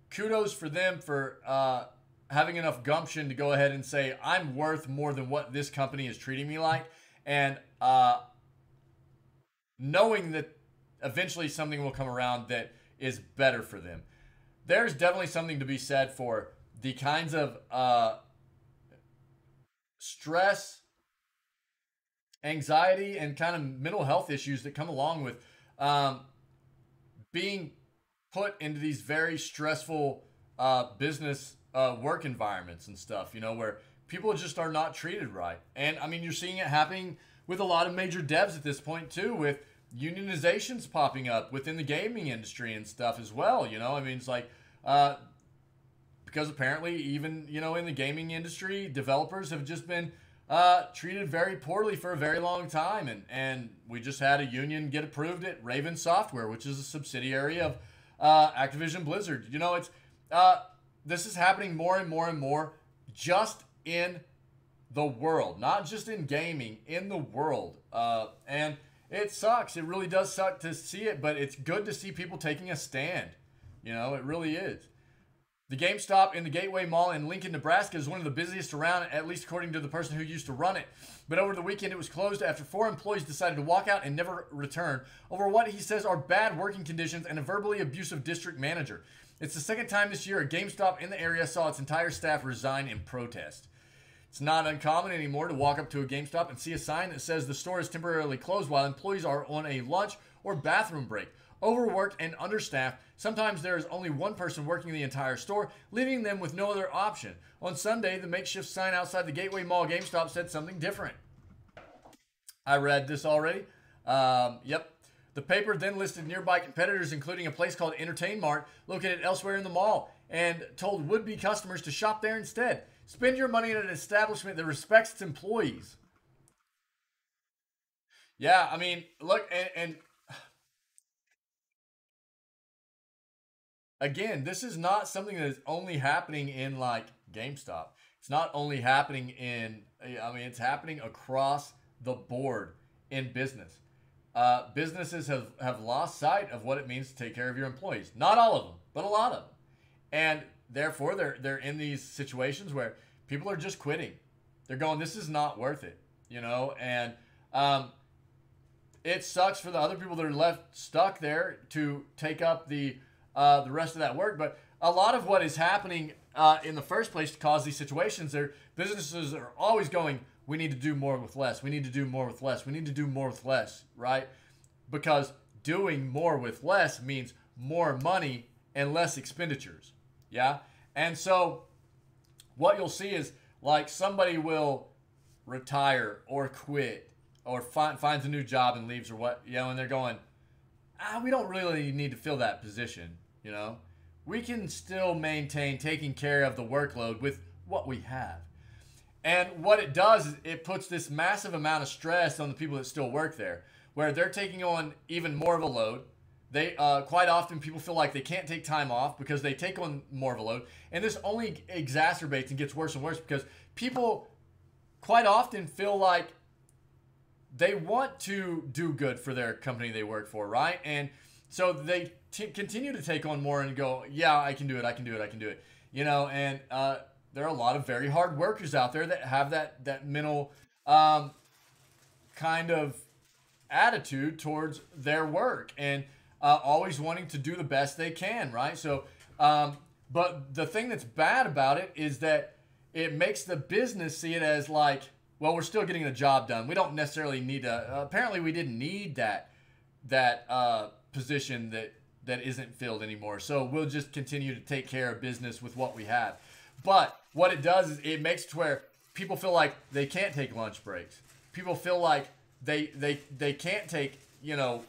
kudos for them for having enough gumption to go ahead and say, I'm worth more than what this company is treating me like. And knowing that eventually something will come around that is better for them. There's definitely something to be said for the kinds of stress, anxiety, and kind of mental health issues that come along with being put into these very stressful business work environments and stuff, you know, where people just are not treated right. And I mean, you're seeing it happening with a lot of major devs at this point too, with unionizations popping up within the gaming industry and stuff as well. You know, I mean, it's like, because apparently even, you know, in the gaming industry, developers have just been treated very poorly for a very long time. And we just had a union get approved at Raven Software, which is a subsidiary of Activision Blizzard. You know, it's this is happening more and more and more just in the world, not just in gaming, in the world. And it sucks. It really does suck to see it, but it's good to see people taking a stand. You know, it really is. The GameStop in the Gateway Mall in Lincoln, Nebraska is one of the busiest around, at least according to the person who used to run it. But over the weekend, it was closed after 4 employees decided to walk out and never return over what he says are bad working conditions and a verbally abusive district manager. It's the second time this year a GameStop in the area saw its entire staff resign in protest. It's not uncommon anymore to walk up to a GameStop and see a sign that says the store is temporarily closed while employees are on a lunch or bathroom break. Overworked and understaffed, sometimes there is only one person working the entire store, leaving them with no other option. On Sunday, the makeshift sign outside the Gateway Mall GameStop said something different. I read this already. Yep. The paper then listed nearby competitors, including a place called Entertain Mart, located elsewhere in the mall, and told would-be customers to shop there instead. Spend your money at an establishment that respects its employees. Yeah, I mean, look, and again, this is not something that is only happening in, like, GameStop. It's not only happening in, I mean, it's happening across the board in business. Businesses have lost sight of what it means to take care of your employees. Not all of them, but a lot of them. And therefore, they're in these situations where people are just quitting. They're going, this is not worth it, you know? And it sucks for the other people that are left stuck there to take up the rest of that work. But a lot of what is happening in the first place to cause these situations, their businesses are always going, we need to do more with less. We need to do more with less. We need to do more with less, right? Because doing more with less means more money and less expenditures, yeah? And so what you'll see is, like, somebody will retire or quit or finds a new job and leaves or what, you know, and they're going, we don't really need to fill that position, you know? We can still maintain taking care of the workload with what we have. And what it does is it puts this massive amount of stress on the people that still work there, where they're taking on even more of a load. They quite often people feel like they can't take time off because they take on more of a load. And this only exacerbates and gets worse and worse because people quite often feel like they want to do good for their company they work for, right? And so they continue to take on more and go, yeah, I can do it, I can do it, I can do it. You know, and there are a lot of very hard workers out there that have that mental kind of attitude towards their work and always wanting to do the best they can, right? So, but the thing that's bad about it is that it makes the business see it as like, well, we're still getting the job done. We don't necessarily need to. Apparently, we didn't need that position that isn't filled anymore. So we'll just continue to take care of business with what we have. But what it does is it makes it to where people feel like they can't take lunch breaks. People feel like they can't take, you know,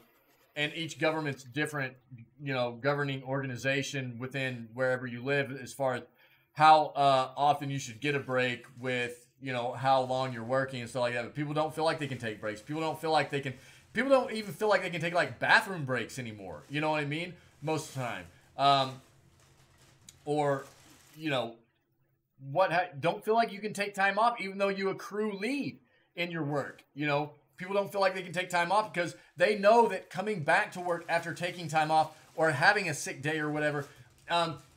and each government's different, you know, governing organization within wherever you live as far as how often you should get a break with, you know, how long you're working and stuff like that. But people don't feel like they can take breaks. People don't even feel like they can take, like, bathroom breaks anymore. You know what I mean? Most of the time. Or, you know, don't feel like you can take time off even though you accrue leave in your work. You know, people don't feel like they can take time off because they know that coming back to work after taking time off or having a sick day or whatever,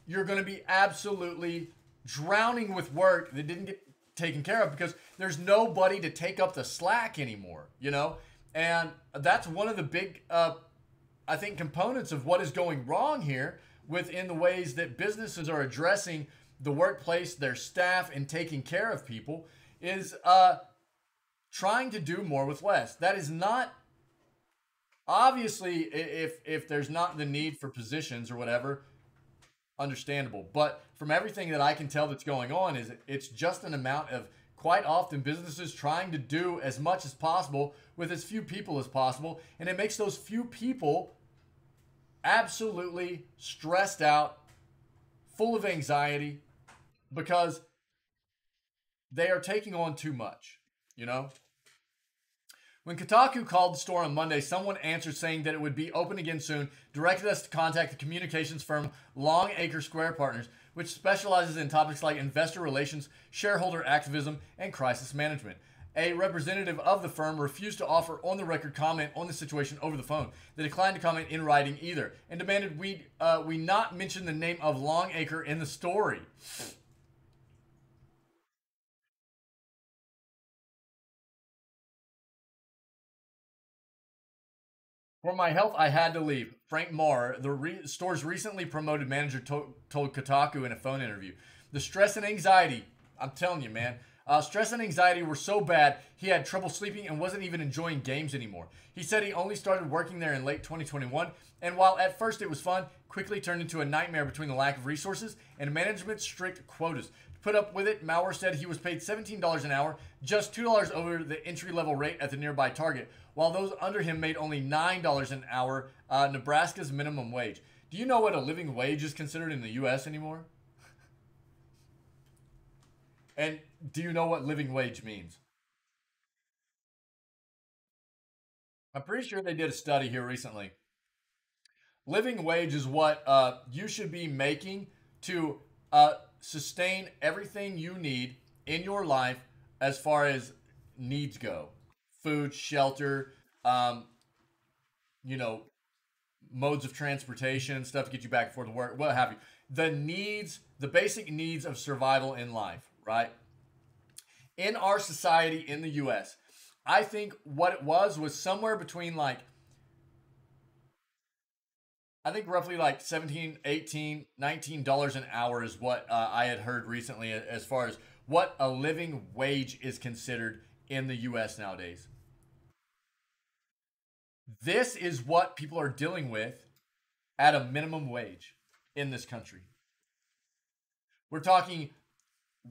you're going to be absolutely drowning with work that didn't get taken care of because there's nobody to take up the slack anymore, you know? And that's one of the big, I think, components of what is going wrong here within the ways that businesses are addressing the workplace, their staff, and taking care of people is trying to do more with less. That is not, obviously, if there's not the need for positions or whatever, understandable. But from everything that I can tell that's going on is it's just an amount of, quite often, businesses trying to do as much as possible with as few people as possible. And it makes those few people absolutely stressed out, full of anxiety, because they are taking on too much, you know? When Kotaku called the store on Monday, someone answered saying that it would be open again soon, directed us to contact the communications firm Longacre Square Partners, which specializes in topics like investor relations, shareholder activism, and crisis management. A representative of the firm refused to offer on-the-record comment on the situation over the phone. They declined to comment in writing either, and demanded we not mention the name of Longacre in the story. For my health, I had to leave. Frank Marr, the store's recently promoted manager, told Kotaku in a phone interview. The stress and anxiety, I'm telling you, man, stress and anxiety were so bad, he had trouble sleeping and wasn't even enjoying games anymore. He said he only started working there in late 2021, and while at first it was fun, quickly turned into a nightmare between the lack of resources and management's strict quotas. To put up with it, Maurer said he was paid $17 an hour, just $2 over the entry-level rate at the nearby Target, while those under him made only $9 an hour, Nebraska's minimum wage. Do you know what a living wage is considered in the U.S. anymore? And do you know what living wage means? I'm pretty sure they did a study here recently. Living wage is what you should be making to sustain everything you need in your life as far as needs go. Food, shelter, you know, modes of transportation, stuff to get you back and forth to work, what have you. The needs, the basic needs of survival in life, right? In our society in the US, I think what it was somewhere between like, I think roughly like 17, 18, $19 an hour is what I had heard recently as far as what a living wage is considered in the US nowadays. This is what people are dealing with at a minimum wage in this country. We're talking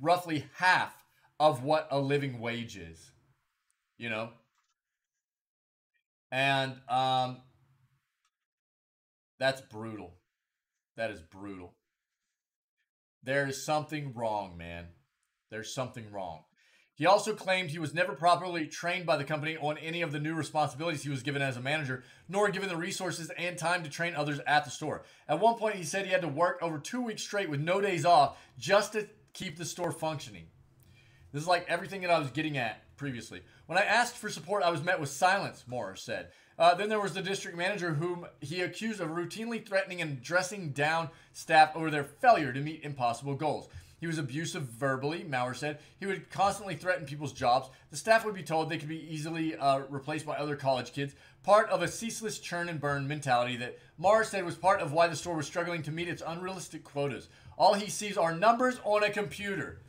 roughly half of what a living wage is, you know? And that's brutal. That is brutal. There is something wrong, man. There's something wrong. He also claimed he was never properly trained by the company on any of the new responsibilities he was given as a manager, nor given the resources and time to train others at the store. At one point, he said he had to work over 2 weeks straight with no days off just to keep the store functioning. This is like everything that I was getting at previously. When I asked for support, I was met with silence, Morris said. Then there was the district manager whom he accused of routinely threatening and dressing down staff over their failure to meet impossible goals. He was abusive verbally, Maurer said. He would constantly threaten people's jobs. The staff would be told they could be easily replaced by other college kids, part of a ceaseless churn and burn mentality that Maurer said was part of why the store was struggling to meet its unrealistic quotas. All he sees are numbers on a computer.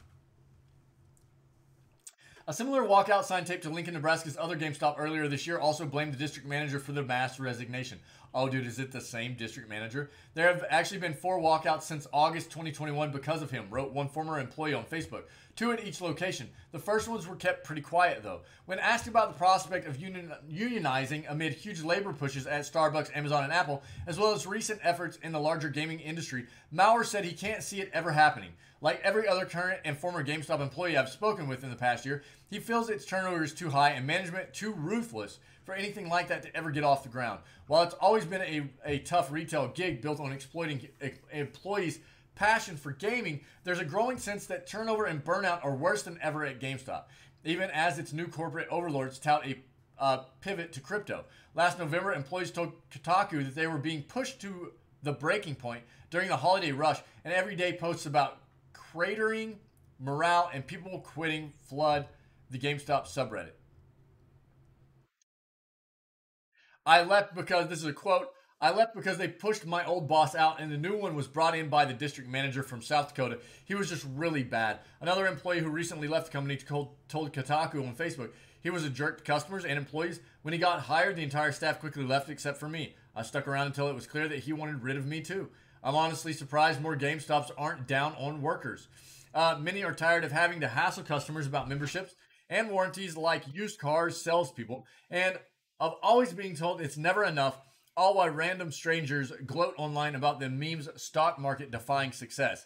A similar walkout sign taped to Lincoln, Nebraska's other GameStop earlier this year also blamed the district manager for the mass resignation. Oh, dude, is it the same district manager? There have actually been 4 walkouts since August 2021 because of him, wrote one former employee on Facebook. 2 at each location. The first ones were kept pretty quiet, though. When asked about the prospect of unionizing amid huge labor pushes at Starbucks, Amazon, and Apple, as well as recent efforts in the larger gaming industry, Maurer said he can't see it ever happening. Like every other current and former GameStop employee I've spoken with in the past year, he feels its turnover is too high and management too ruthless for anything like that to ever get off the ground. While it's always been a tough retail gig built on exploiting employees' passion for gaming, there's a growing sense that turnover and burnout are worse than ever at GameStop, even as its new corporate overlords tout a pivot to crypto. Last November, employees told Kotaku that they were being pushed to the breaking point during the holiday rush, and everyday posts about cratering morale and people quitting flood the GameStop subreddit. I left because, this is a quote, I left because they pushed my old boss out and the new one was brought in by the district manager from South Dakota. He was just really bad. Another employee who recently left the company told Kotaku on Facebook he was a jerk to customers and employees. When he got hired, the entire staff quickly left except for me. I stuck around until it was clear that he wanted rid of me too. I'm honestly surprised more GameStops aren't down on workers. Many are tired of having to hassle customers about memberships and warranties like used cars, salespeople, and of always being told it's never enough, all while random strangers gloat online about the meme's stock market defying success.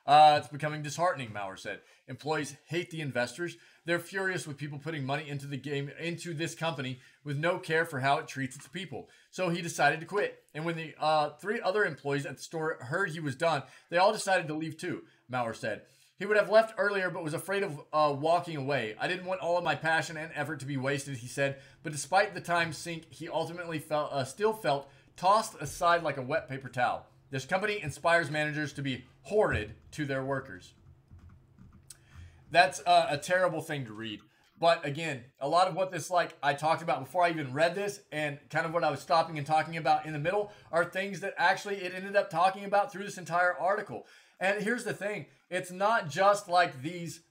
It's becoming disheartening, Maurer said. Employees hate the investors. They're furious with people putting money into the game, into this company with no care for how it treats its people. So he decided to quit. And when the 3 other employees at the store heard he was done, they all decided to leave too, Maurer said. He would have left earlier, but was afraid of walking away. I didn't want all of my passion and effort to be wasted, he said. But despite the time sink, he ultimately still felt tossed aside like a wet paper towel. This company inspires managers to be horrid to their workers. That's a terrible thing to read. But again, a lot of what this, like I talked about before I even read this, and kind of what I was stopping and talking about in the middle, are things that actually it ended up talking about through this entire article. And here's the thing. It's not just like these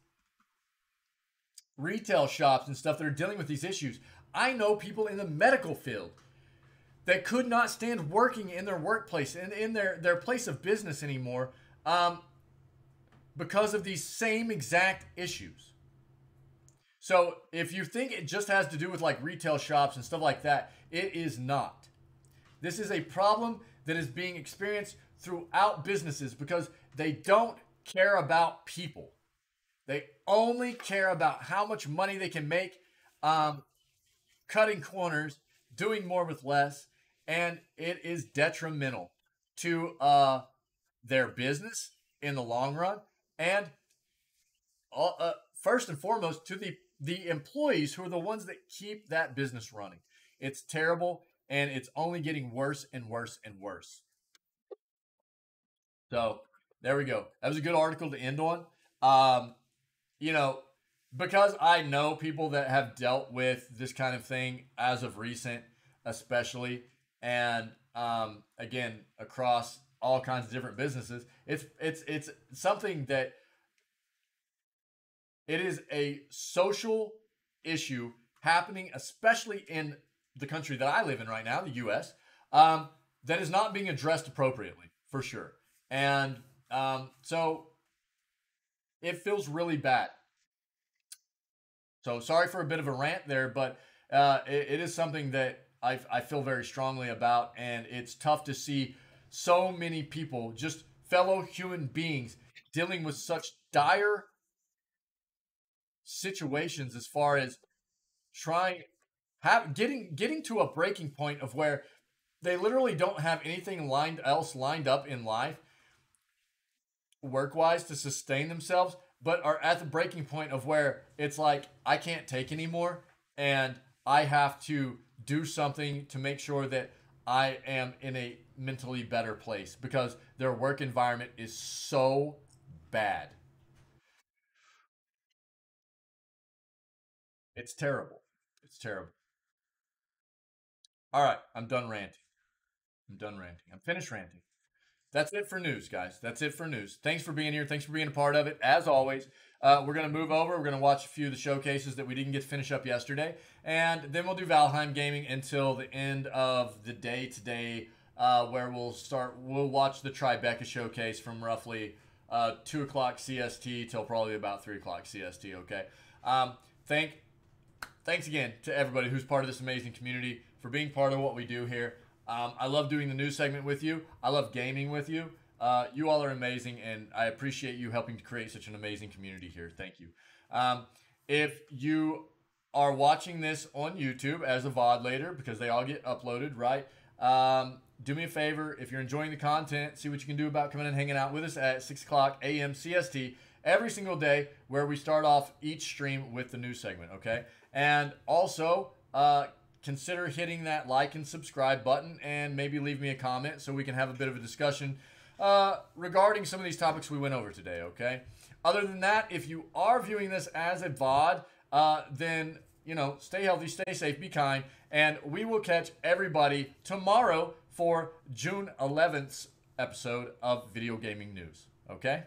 retail shops and stuff that are dealing with these issues. I know people in the medical field that could not stand working in their workplace and in their place of business anymore because of these same exact issues. So if you think it just has to do with like retail shops and stuff like that, it is not. This is a problem that is being experienced throughout businesses because they don't care about people. They only care about how much money they can make, cutting corners, doing more with less, and it is detrimental to their business in the long run, and first and foremost to the employees who are the ones that keep that business running. It's terrible, and it's only getting worse and worse and worse. So there we go. That was a good article to end on. You know, because I know people that have dealt with this kind of thing as of recent, especially, and again, across all kinds of different businesses, it's something that it is a social issue happening, especially in the country that I live in right now, the U.S., that is not being addressed appropriately, for sure. And so it feels really bad. So sorry for a bit of a rant there, but it is something that I feel very strongly about, and it's tough to see so many people, just fellow human beings, dealing with such dire situations as far as getting to a breaking point of where they literally don't have anything else lined up in life work-wise to sustain themselves, but are at the breaking point of where it's like, I can't take anymore, and I have to do something to make sure that I am in a mentally better place because their work environment is so bad. It's terrible. It's terrible. All right, I'm done ranting. I'm finished ranting. That's it for news, guys. That's it for news. Thanks for being here. Thanks for being a part of it. As always, we're going to move over. We're going to watch a few of the showcases that we didn't get to finish up yesterday. And then we'll do Valheim Gaming until the end of the day today, where we'll watch the Tribeca showcase from roughly 2 o'clock CST till probably about 3 o'clock CST, okay? Thanks again to everybody who's part of this amazing community for being part of what we do here. I love doing the news segment with you. I love gaming with you. You all are amazing, and I appreciate you helping to create such an amazing community here. Thank you. If you are watching this on YouTube as a VOD later, because they all get uploaded, right? Do me a favor. If you're enjoying the content, see what you can do about coming and hanging out with us at 6 o'clock a.m. CST every single day, where we start off each stream with the news segment, okay? And also, consider hitting that like and subscribe button, and maybe leave me a comment so we can have a bit of a discussion regarding some of these topics we went over today, okay? Other than that, if you are viewing this as a VOD, then, you know, stay healthy, stay safe, be kind, and we will catch everybody tomorrow for June 11th's episode of Video Gaming News, okay?